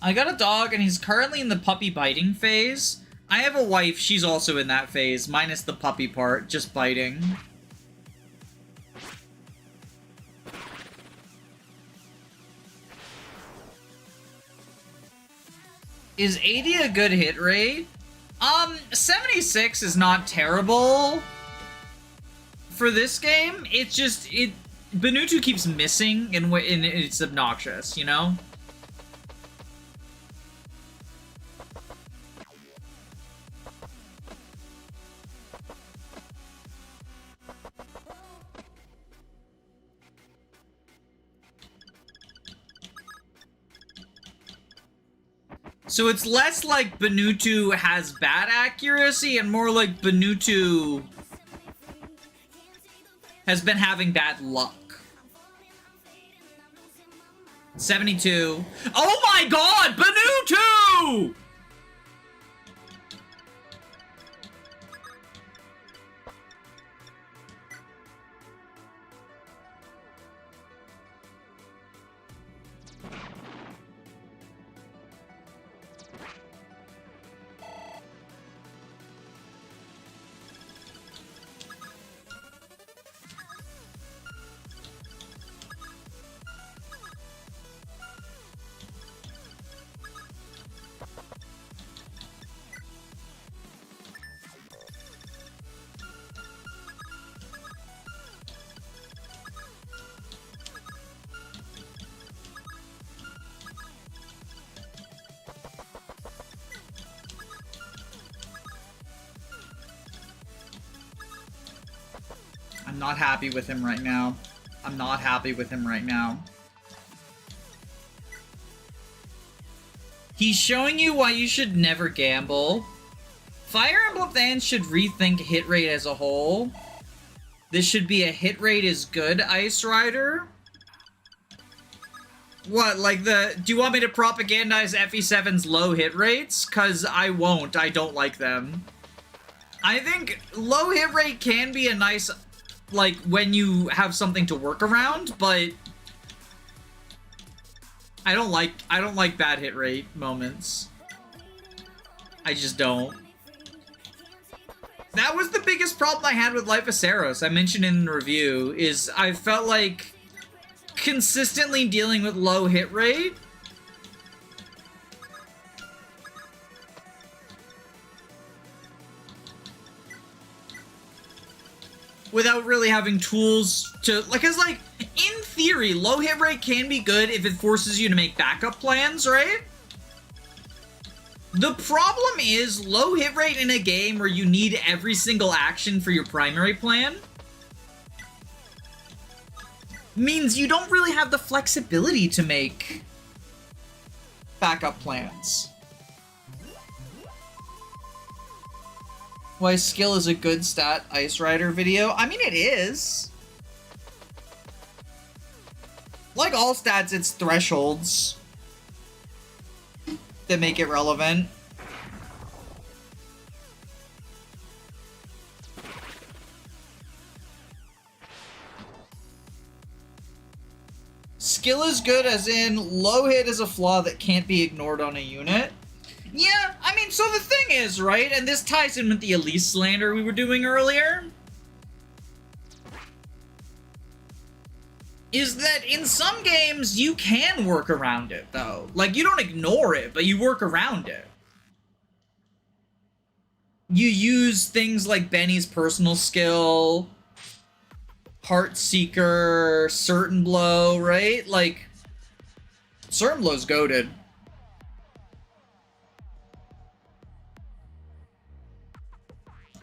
I got a dog, and he's currently in the puppy biting phase. I have a wife, she's also in that phase, minus the puppy part, just biting. Is 80 a good hit rate? 76 is not terrible for this game. It's just, Benutu keeps missing, and it's obnoxious, you know? So it's less like Benutu has bad accuracy and more like Benutu has been having bad luck. 72. Oh my god, Benutu! I'm not happy with him right now. I'm not happy with him right now. He's showing you why you should never gamble. Fire Emblem fans should rethink hit rate as a whole. This should be a hit rate is good Ice Rider. What, like do you want me to propagandize FE7's low hit rates? Cause I won't, I don't like them. I think low hit rate can be a nice, like, when you have something to work around, but I don't like bad hit rate moments. I just don't. That was the biggest problem I had with Life of Saros, I mentioned in the review, is I felt like consistently dealing with low hit rate without really having tools to, like, cause like, in theory, low hit rate can be good if it forces you to make backup plans, right? The problem is low hit rate in a game where you need every single action for your primary plan means you don't really have the flexibility to make backup plans. Why skill is a good stat Ice Rider video? I mean, it is. Like all stats, it's thresholds that make it relevant. Skill is good as in low hit is a flaw that can't be ignored on a unit. Yeah, I mean, so the thing is, right, and this ties in with the Elise slander we were doing earlier, is that in some games you can work around it, though. Like, you don't ignore it, but you work around it. You use things like Benny's personal skill, Heartseeker, Certain Blow, right? Like, Certain Blow's goated.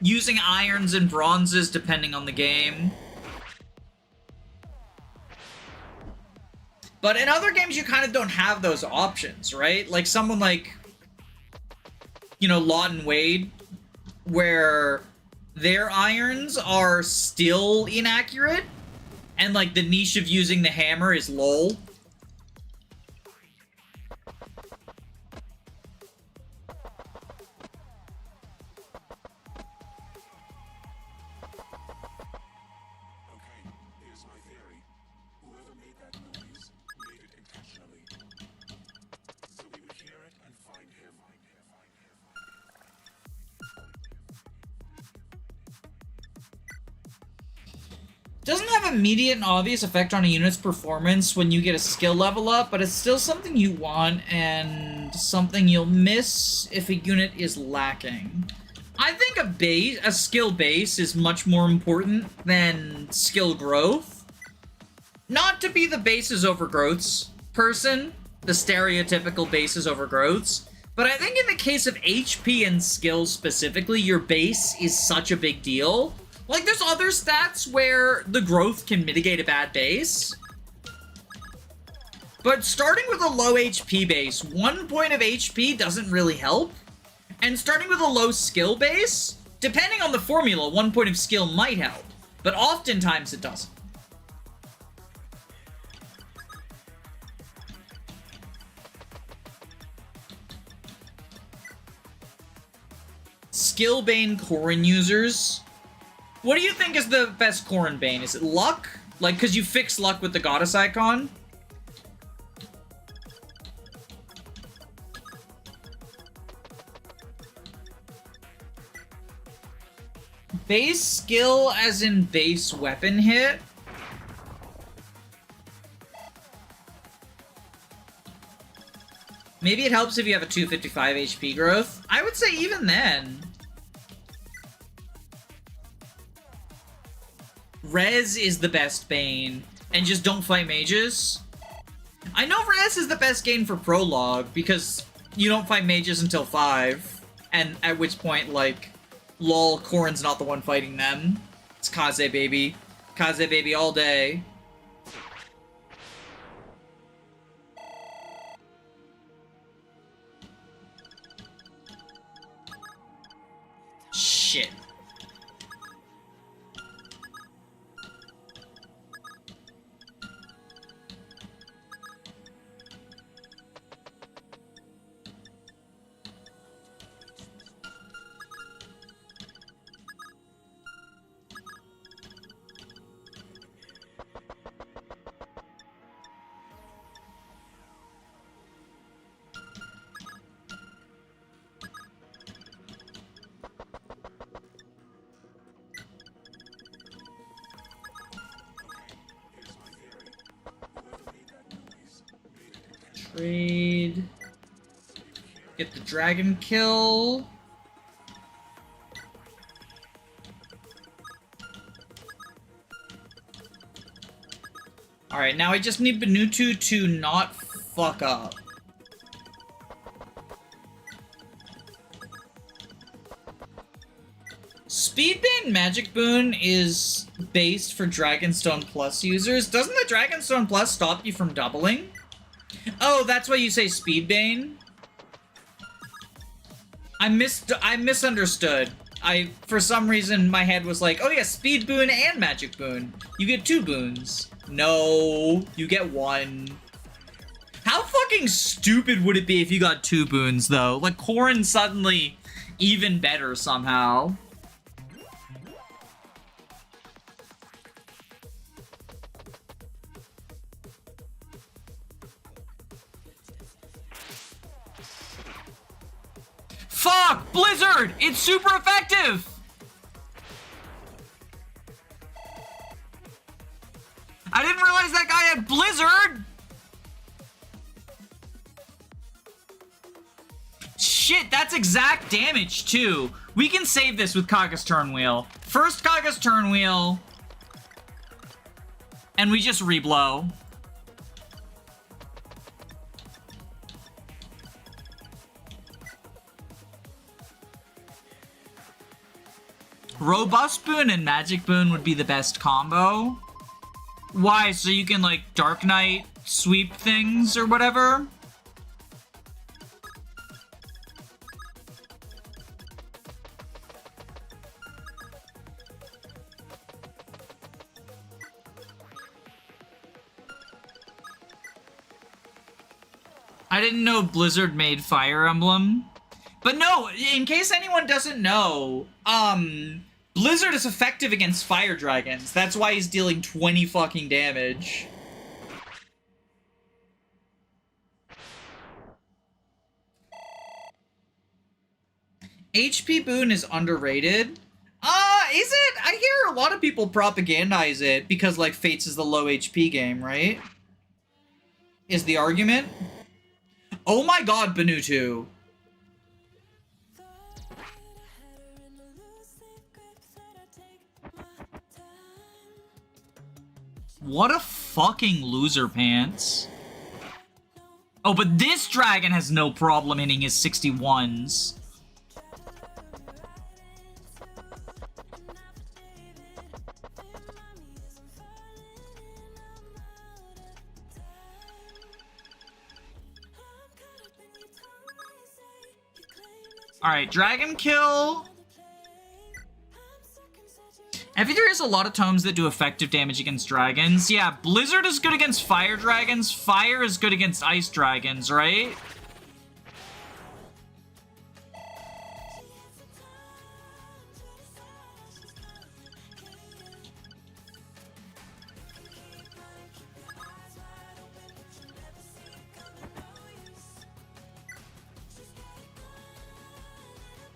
Using irons and bronzes depending on the game. But in other games, you kind of don't have those options, right? Like someone like, you know, Lawton Wade, where their irons are still inaccurate, and like the niche of using the hammer is lol. Doesn't have immediate and obvious effect on a unit's performance when you get a skill level up, but it's still something you want and something you'll miss if a unit is lacking. I think a skill base is much more important than skill growth. Not to be the bases over growths person, the stereotypical bases over growths, but I think in the case of HP and skills specifically, your base is such a big deal. Like, there's other stats where the growth can mitigate a bad base. But starting with a low HP base, 1 point of HP doesn't really help. And starting with a low skill base, depending on the formula, 1 point of skill might help. But oftentimes it doesn't. Skill Bane Corrin users. What do you think is the best Corrin Bane? Is it luck? Like, because you fix luck with the goddess icon? Base skill as in base weapon hit? Maybe it helps if you have a 255 HP growth. I would say even then. Res is the best Bane, and just don't fight mages. I know Res is the best Bane for Prologue, because you don't fight mages until 5, and at which point, like, lol, Corrin's not the one fighting them. It's Kaze baby. Kaze baby all day. Shit. Trade. Get the dragon kill. Alright, now I just need Benutu to not fuck up. Speedbane Magic Boon is based for Dragonstone Plus users. Doesn't the Dragonstone Plus stop you from doubling? Oh, that's why you say Speedbane? I misunderstood. For some reason, my head was like, oh yeah, Speed Boon and Magic Boon. You get 2 boons. No, you get 1. How fucking stupid would it be if you got 2 boons, though? Like, Corrin's suddenly even better somehow. Fuck! Blizzard! It's super effective! I didn't realize that guy had Blizzard! Shit, that's exact damage, too. We can save this with Kaga's Turn Wheel. First Kaga's Turn Wheel. And we just reblow. Robust Boon and Magic Boon would be the best combo. Why? So you can, like, Dark Knight sweep things or whatever? I didn't know Blizzard made Fire Emblem. But no, in case anyone doesn't know, Blizzard is effective against fire dragons. That's why he's dealing 20 fucking damage. HP Boon is underrated. Is it? I sure a lot of people propagandize it because, like, Fates is the low HP game, right? Is the argument? Oh my god, Benutu. What a fucking loser pants. Oh, but this dragon has no problem hitting his 61s. Alright, dragon kill. I think there is a lot of tomes that do effective damage against dragons. Yeah, Blizzard is good against fire dragons. Fire is good against ice dragons, right?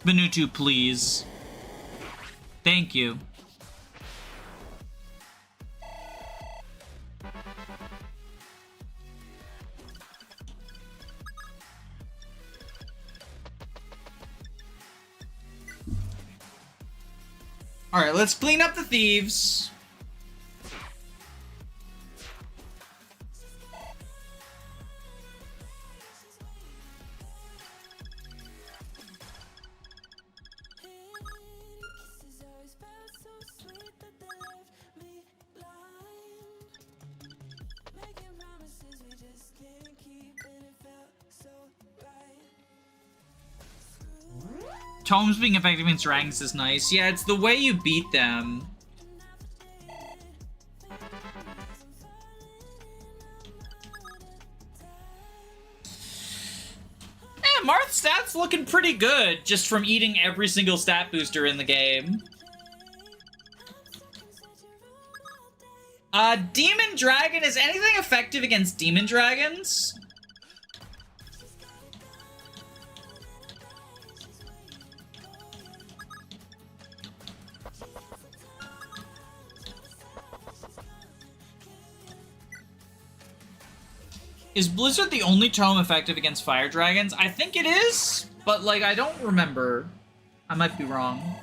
Benutu, please. Thank you. Alright, let's clean up the thieves. Tomes being effective against dragons is nice. Yeah, it's the way you beat them. Marth's stats looking pretty good just from eating every single stat booster in the game. Demon Dragon, is anything effective against Demon Dragons? Is Blizzard the only tome effective against fire dragons? I think it is, but, like, I don't remember. I might be wrong.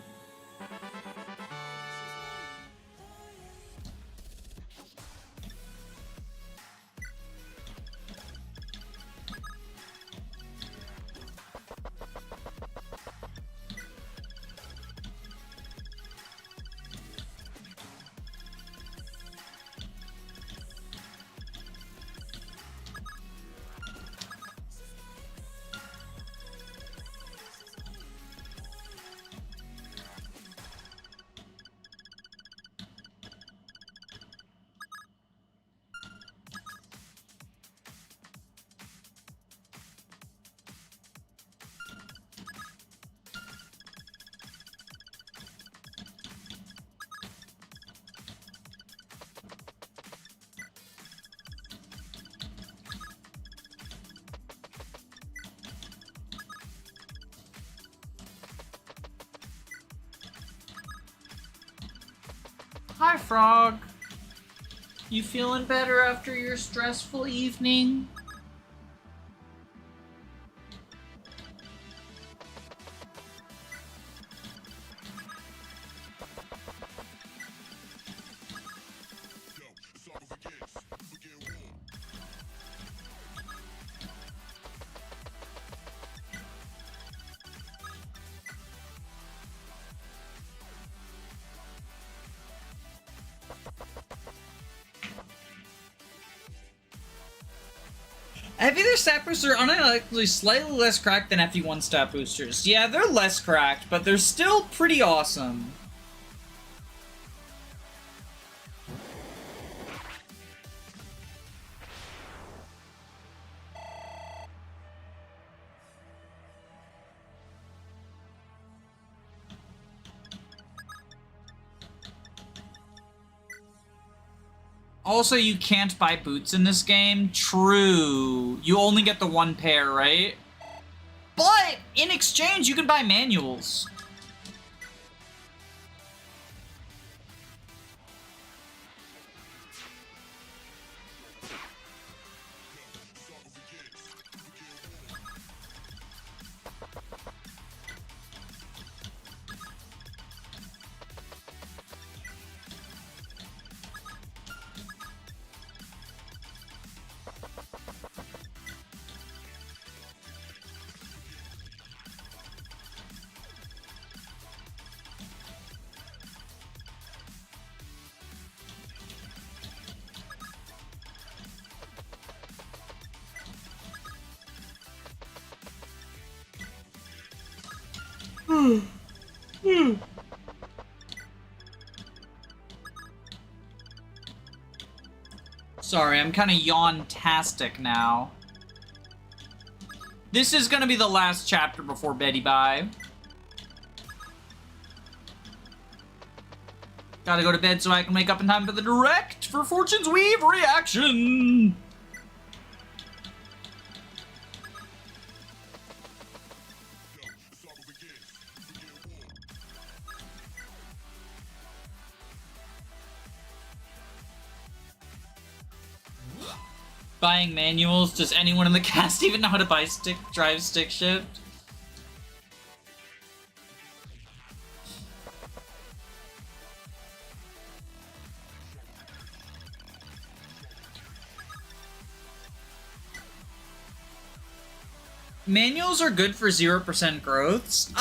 Hi, Frog. You feeling better after your stressful evening? FE stat boosters are unironically slightly less cracked than FE1 stat boosters. Yeah, they're less cracked, but they're still pretty awesome. Also, you can't buy boots in this game. True. You only get the one pair, right? But, in exchange, you can buy manuals. Sorry, I'm kind of yawn-tastic now. This is gonna be the last chapter before Betty Bye. Gotta go to bed so I can wake up in time for the direct for Fortune's Weave reaction. Buying manuals. Does anyone in the cast even know how to buy drive stick shift? Manuals are good for 0% growths.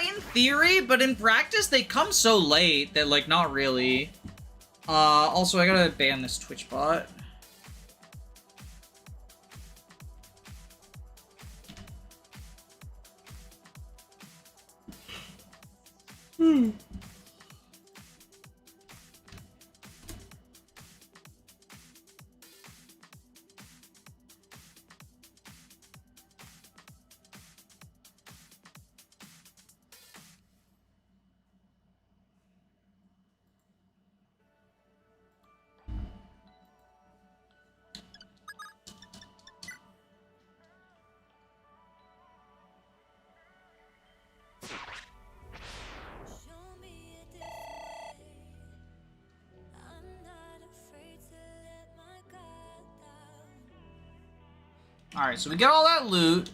In theory, but in practice they come so late that, like, not really. Also, I gotta ban this Twitch bot. Alright, so we get all that loot.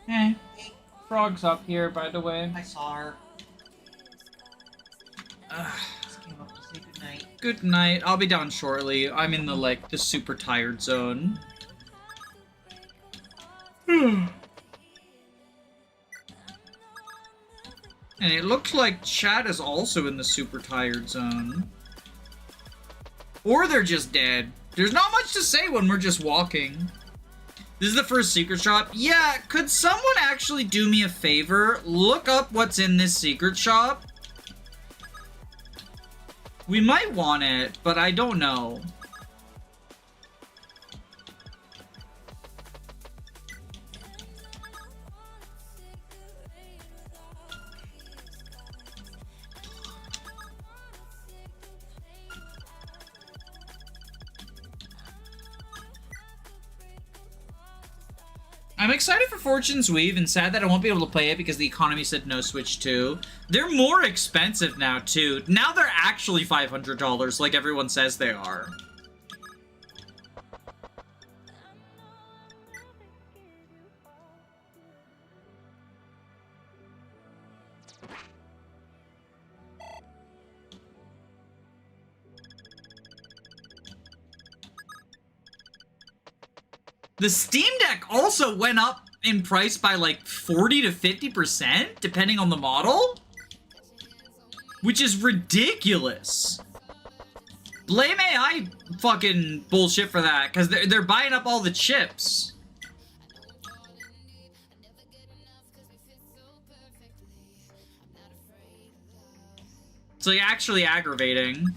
Hey, Frog's up here, by the way. I saw her. Just came up to say goodnight. Good night. I'll be down shortly. I'm in the, like, the super tired zone. And it looks like chat is also in the super tired zone. Or they're just dead. There's not much to say when we're just walking. This is the first secret shop. Yeah, could someone actually do me a favor? Look up what's in this secret shop. We might want it, but I don't know. I'm excited for Fortune's Weave and sad that I won't be able to play it because the economy said no Switch 2. They're more expensive now, too. Now they're actually $500 like everyone says they are. The Steam Deck also went up in price by like 40 to 50%, depending on the model. Which is ridiculous. Blame AI fucking bullshit for that, because they're buying up all the chips. It's like actually aggravating.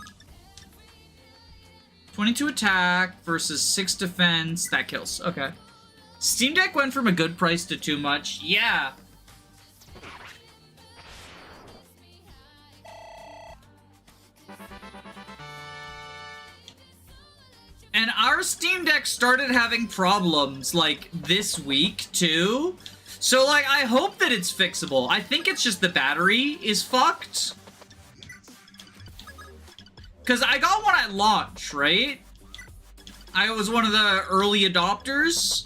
22 attack versus 6 defense. That kills. Okay. Steam Deck went from a good price to too much. Yeah. And our Steam Deck started having problems, like, this week, too. So, like, I hope that it's fixable. I think it's just the battery is fucked. Because I got one at launch, right? I was one of the early adopters.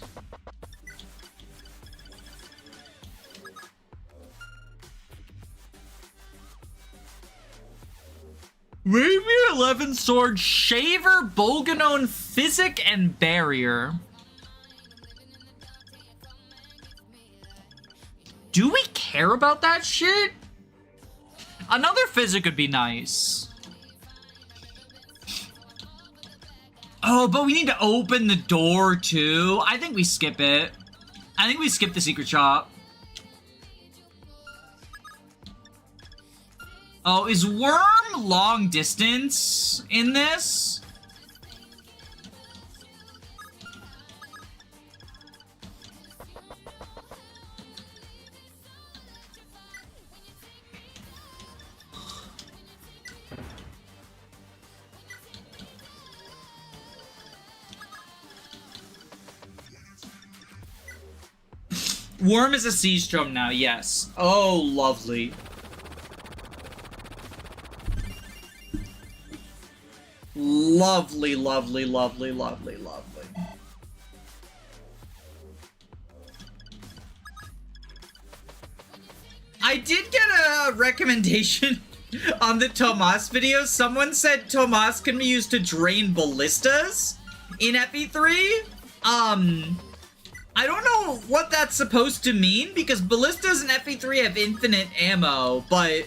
Rapier 11 Sword, Shaver, Bolganone, Physic, and Barrier. Do we care about that shit? Another Physic would be nice. Oh, but we need to open the door, too. I think we skip it. I think we skip the secret shop. Oh, is Worm long distance in this? Worm is a siege drum now, yes. Oh, lovely. Lovely, lovely, lovely, lovely, lovely. I did get a recommendation on the Tomas video. Someone said Tomas can be used to drain ballistas in FE3. I don't know what that's supposed to mean, because ballistas in FE3 have infinite ammo, but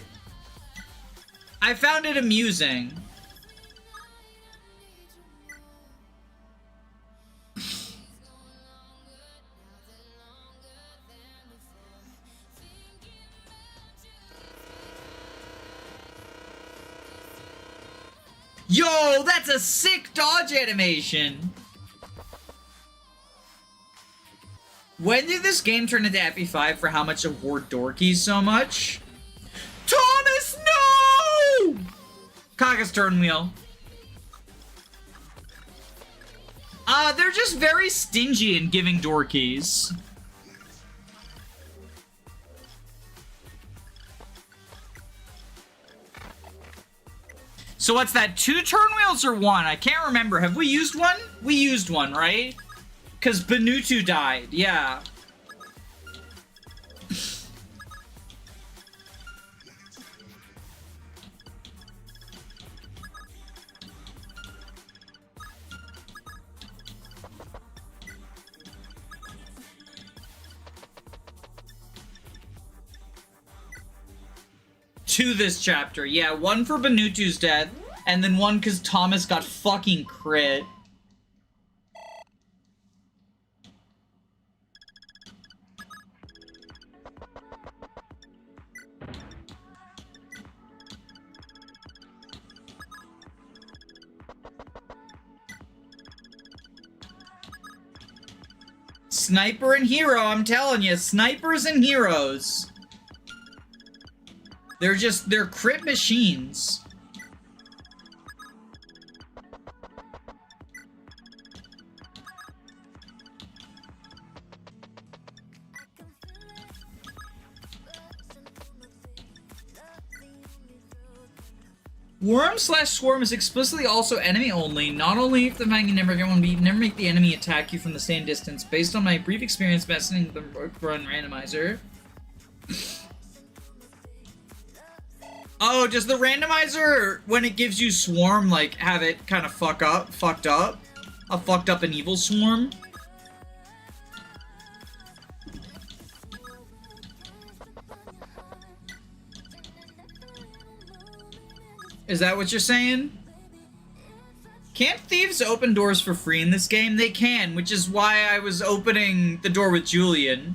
I found it amusing. Yo, that's a sick dodge animation! When did this game turn into FE5 for how much of Ward door keys so much? Thomas, no! Kaga's turn wheel. They're just very stingy in giving door keys. So what's that, 2 turn wheels or 1? I can't remember. Have we used one? We used one, right? Because Benutu died, yeah. To this chapter, yeah. 1 for Benutu's death, and then 1 because Thomas got fucking crit. Sniper and hero, I'm telling you, snipers and heroes. They're crit machines. Worm/Swarm is explicitly also enemy only. Not only if the fighting can never get one beat, never make the enemy attack you from the same distance. Based on my brief experience messing the run randomizer. Oh, does the randomizer, when it gives you swarm, like, have it kind of fucked up? A fucked up and evil swarm? Is that what you're saying? Can't thieves open doors for free in this game? They can, which is why I was opening the door with Julian.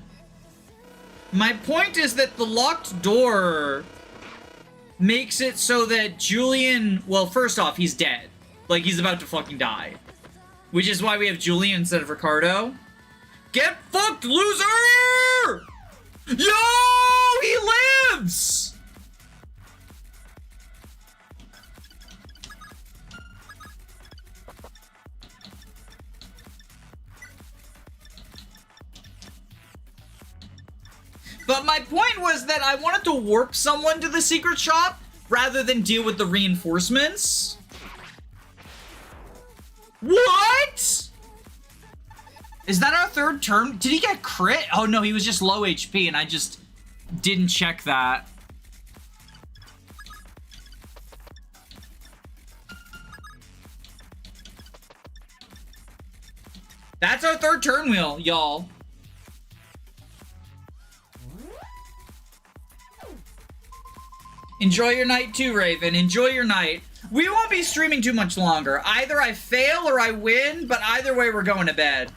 My point is that the locked door makes it so that Julian, well, first off, he's dead. Like, he's about to fucking die. Which is why we have Julian instead of Ricardo. Get fucked, loser! Yo! He lives! But my point was that I wanted to warp someone to the secret shop rather than deal with the reinforcements. What? Is that our third turn? Did he get crit? Oh no, he was just low HP and I just didn't check that. That's our third turn wheel, y'all. Enjoy your night too, Raven. Enjoy your night. We won't be streaming too much longer. Either I fail or I win, but either way, we're going to bed.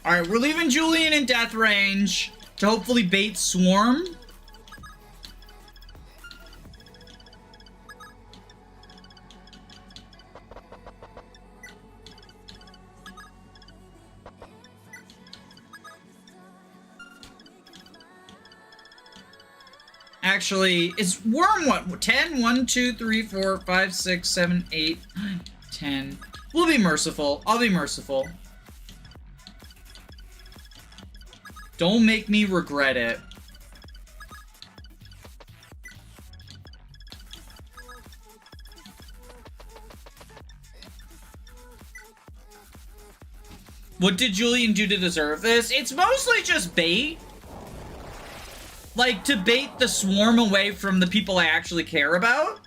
Alright, we're leaving Julian in death range to hopefully bait Swarm. Actually, is Worm what? 10? 1, 2, 3, 4, 5, 6, 7, 8, 9, 10. We'll be merciful. I'll be merciful. Don't make me regret it. What did Julian do to deserve this? It's mostly just bait. Like, to bait the Swarm away from the people I actually care about.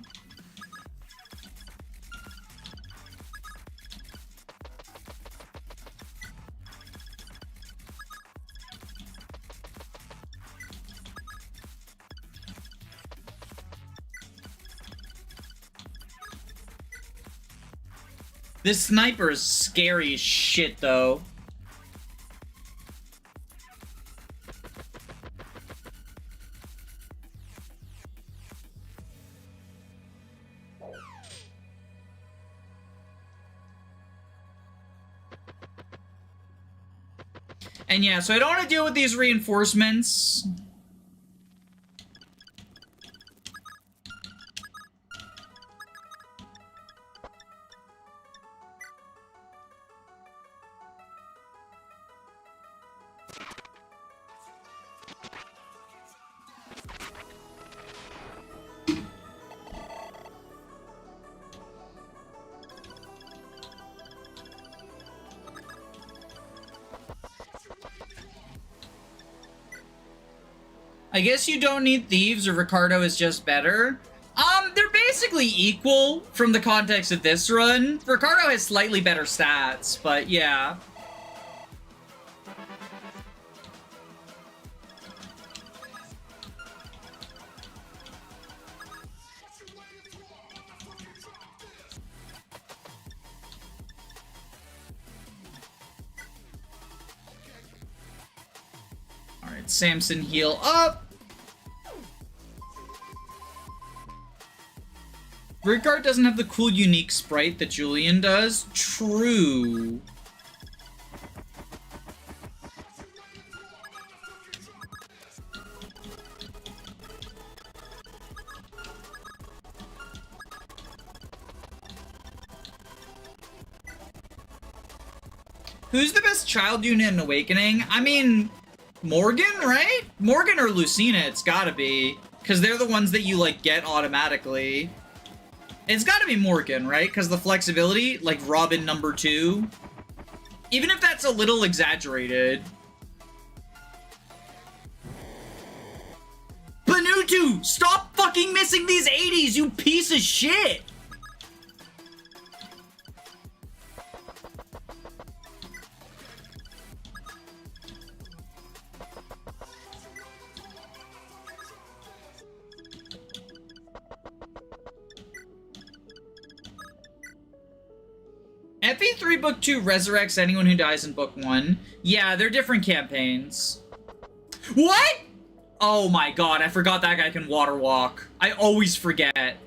This sniper is scary as shit, though. And yeah, so I don't want to deal with these reinforcements. I guess you don't need thieves or Ricardo is just better. They're basically equal from the context of this run. Ricardo has slightly better stats, but yeah. Alright, Samson heal up. Ricard doesn't have the cool unique sprite that Julian does. True. Who's the best child unit in Awakening? I mean, Morgan, right? Morgan or Lucina, it's gotta be. Because they're the ones that you, like, get automatically. It's gotta be Morgan, right? Because the flexibility, like Robin number 2. Even if that's a little exaggerated. Banutu! Stop fucking missing these 80s, you piece of shit! FE3 Book 2 resurrects anyone who dies in Book 1. Yeah, they're different campaigns. What?! Oh my god, I forgot that guy can water walk. I always forget.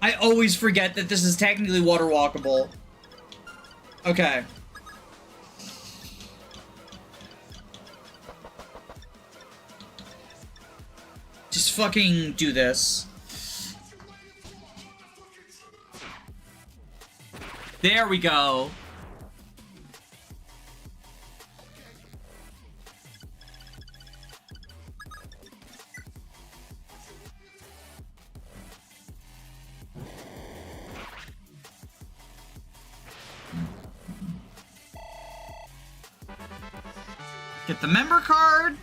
I always forget that this is technically water walkable. Okay. Just fucking do this. There we go. Get the member card.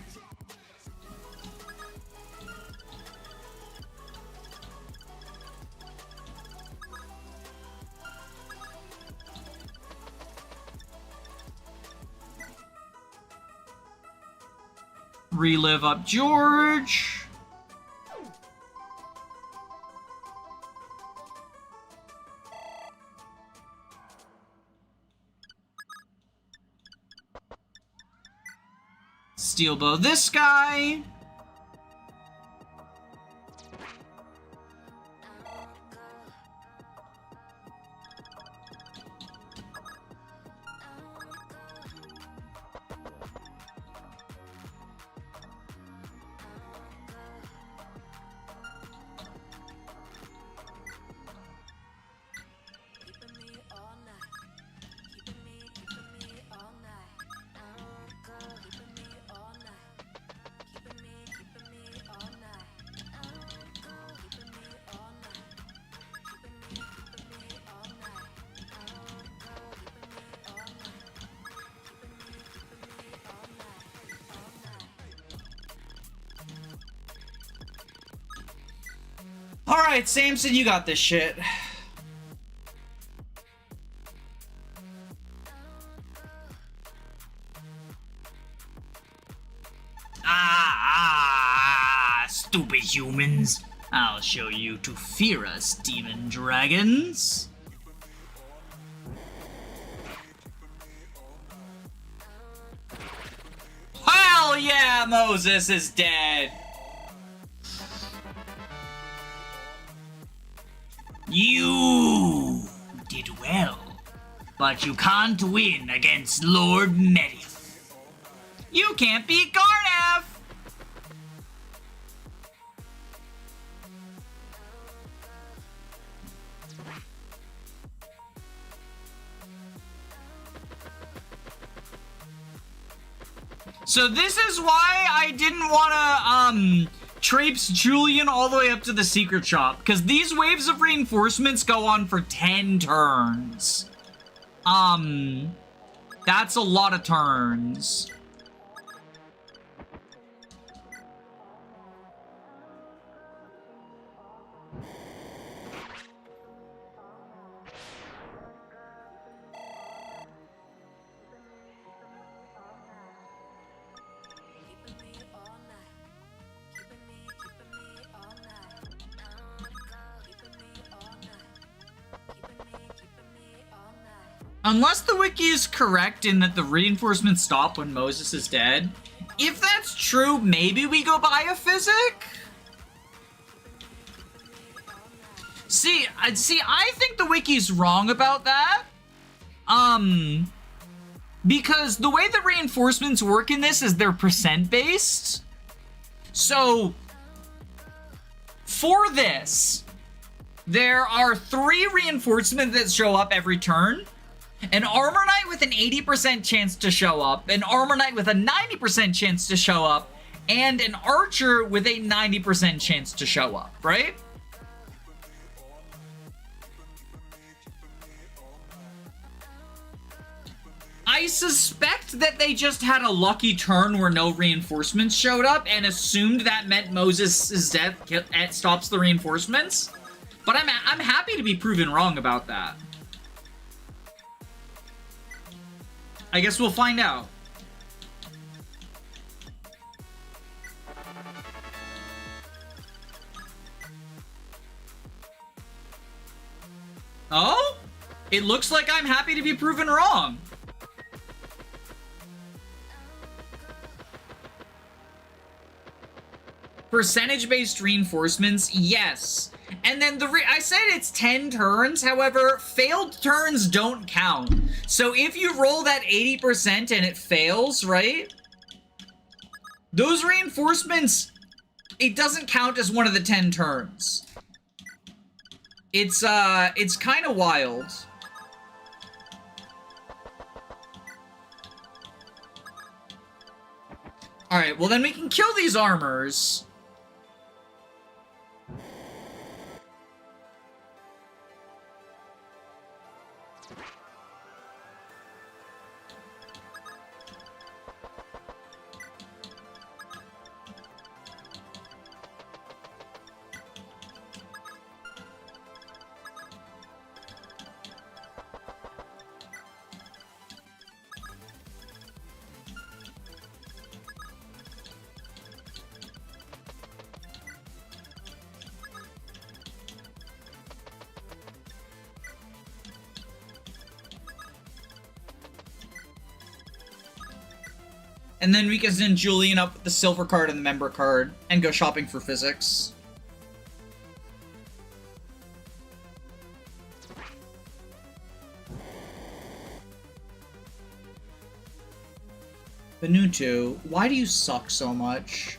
Relive up George. Steel bow this guy. Alright, Samson, you got this shit. Stupid humans. I'll show you to fear us, demon dragons. Hell yeah, Moses is dead. You did well, but you can't win against Lord Medivh. You can't beat Garnav! So this is why I didn't want to, traipse Julian all the way up to the secret shop, because these waves of reinforcements go on for 10 turns. That's a lot of turns. Unless the wiki is correct in that the reinforcements stop when Moses is dead. If that's true, maybe we go buy a physic? See, I think the wiki's wrong about that. Because the way the reinforcements work in this is they're percent based. So for this, there are 3 reinforcements that show up every turn. An Armor Knight with an 80% chance to show up, an Armor Knight with a 90% chance to show up, and an Archer with a 90% chance to show up, right? I suspect that they just had a lucky turn where no reinforcements showed up and assumed that meant Moses' death stops the reinforcements. But I'm happy to be proven wrong about that. I guess we'll find out. Oh? It looks like I'm happy to be proven wrong. Percentage-based reinforcements, yes. And then I said it's 10 turns, however, failed turns don't count. So if you roll that 80% and it fails, right? Those reinforcements, it doesn't count as one of the 10 turns. It's kind of wild. Alright, well then we can kill these armors. And then we can send Julian up with the silver card and the member card and go shopping for physics. Benutu, why do you suck so much?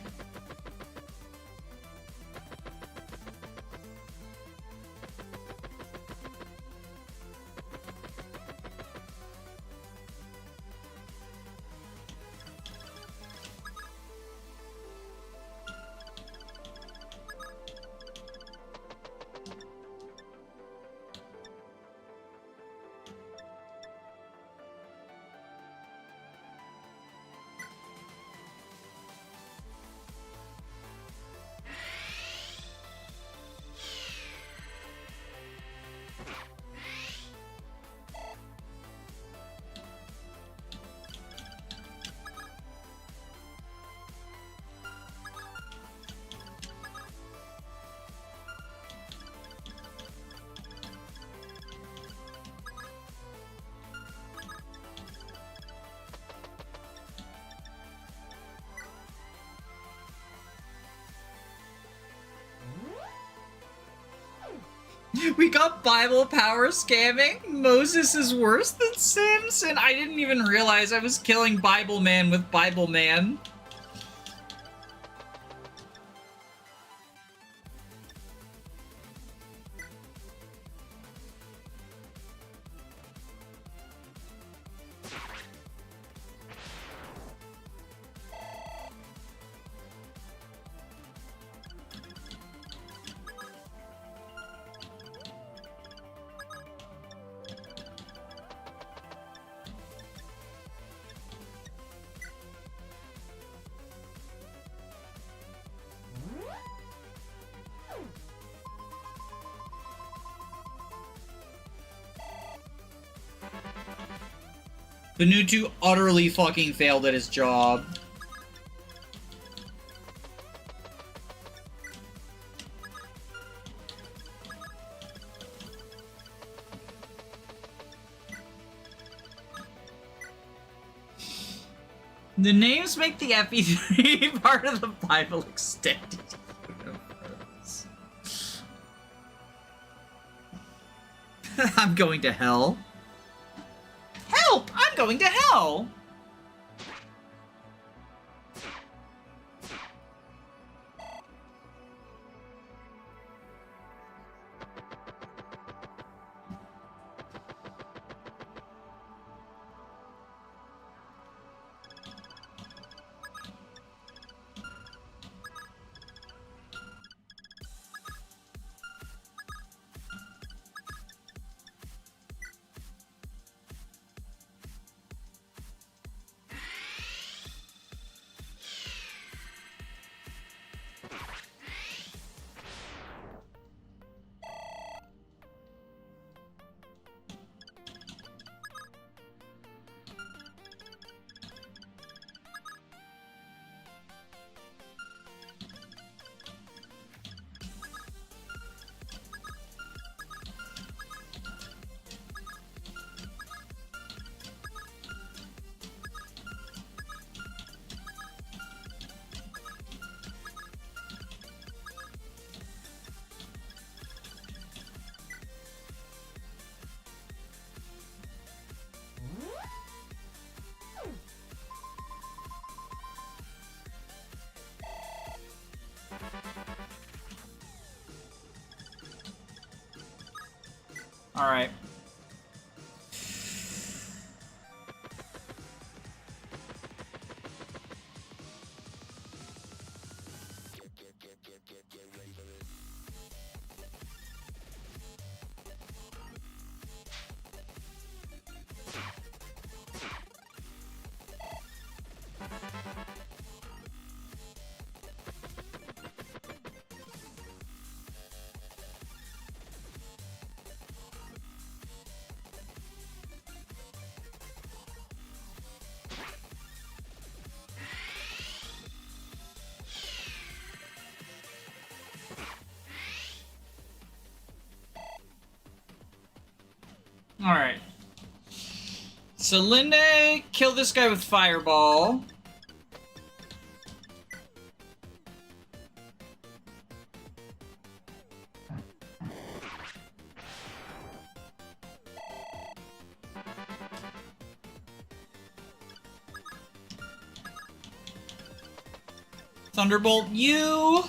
We got Bible power scamming. Moses is worse than Samson. I didn't even realize I was killing Bible Man with Bible Man. Benutu utterly fucking failed at his job. The names make the FE3 part of the Bible extended universe. I'm going to hell. Help! I'm going going to hell! Alright. Alright. So Linde, kill this guy with Fireball. Thunderbolt you.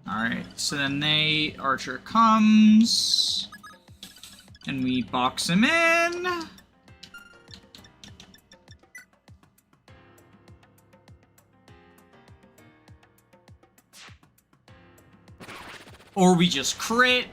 Alright, so then Archer comes, and we box him in. Or we just crit.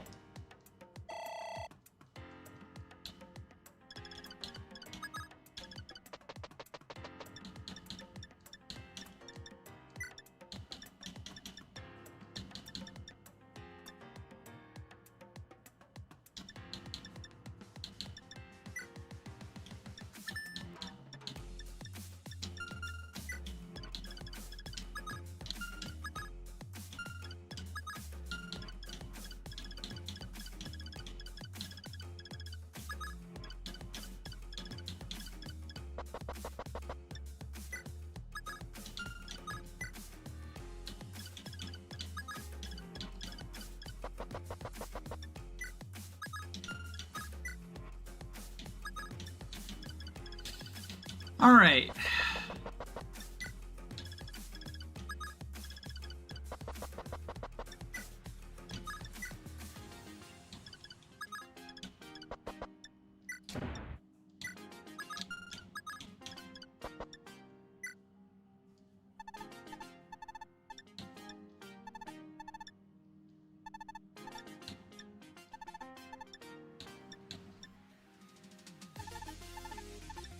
Alright.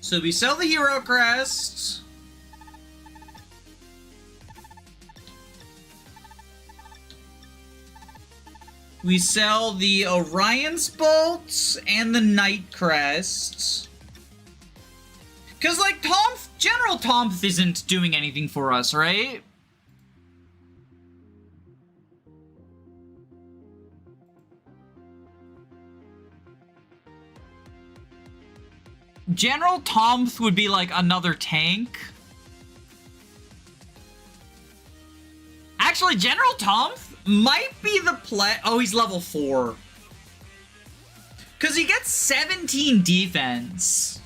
So we sell the hero crest. We sell the Orion's bolts and the Knight crest. Cause like General Tomth isn't doing anything for us, right? General Tomth would be like another tank. Actually, General Tomth might be the play. Oh, he's level 4. Because he gets 17 defense.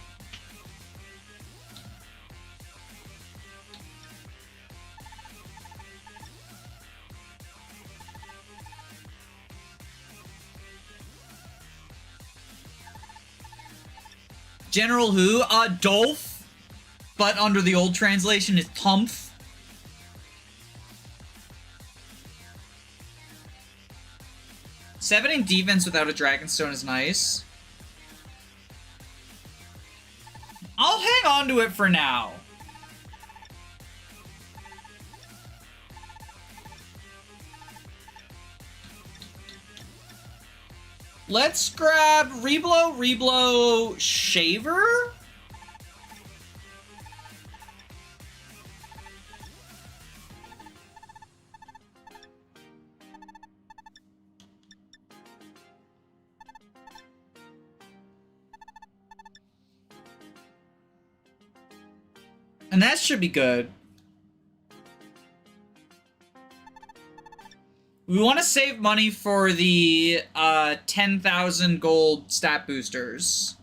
General who? Dolph. But under the old translation is Tumph. Seven in defense without a Dragonstone is nice. I'll hang on to it for now. Let's grab Reblow, Shaver? And that should be good. We want to save money for the 10,000 gold stat boosters.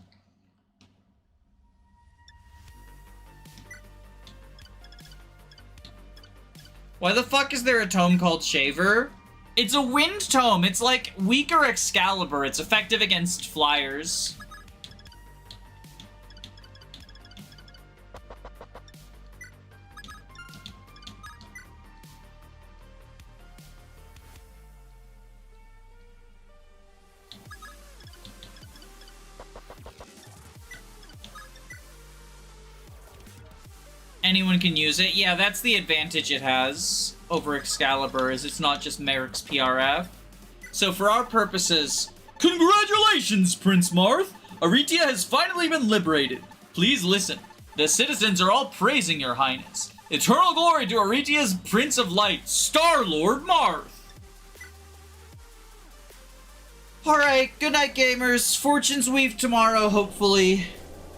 Why the fuck is there a tome called Shaver? It's a wind tome. It's like weaker Excalibur. It's effective against flyers. Anyone can use it. Yeah, that's the advantage it has over Excalibur, is it's not just Merrick's PRF. So for our purposes, congratulations, Prince Marth! Aritia has finally been liberated. Please listen. The citizens are all praising your highness. Eternal glory to Aritia's Prince of Light, Star-Lord Marth! Alright, good night, gamers. Fortune's weave tomorrow, hopefully.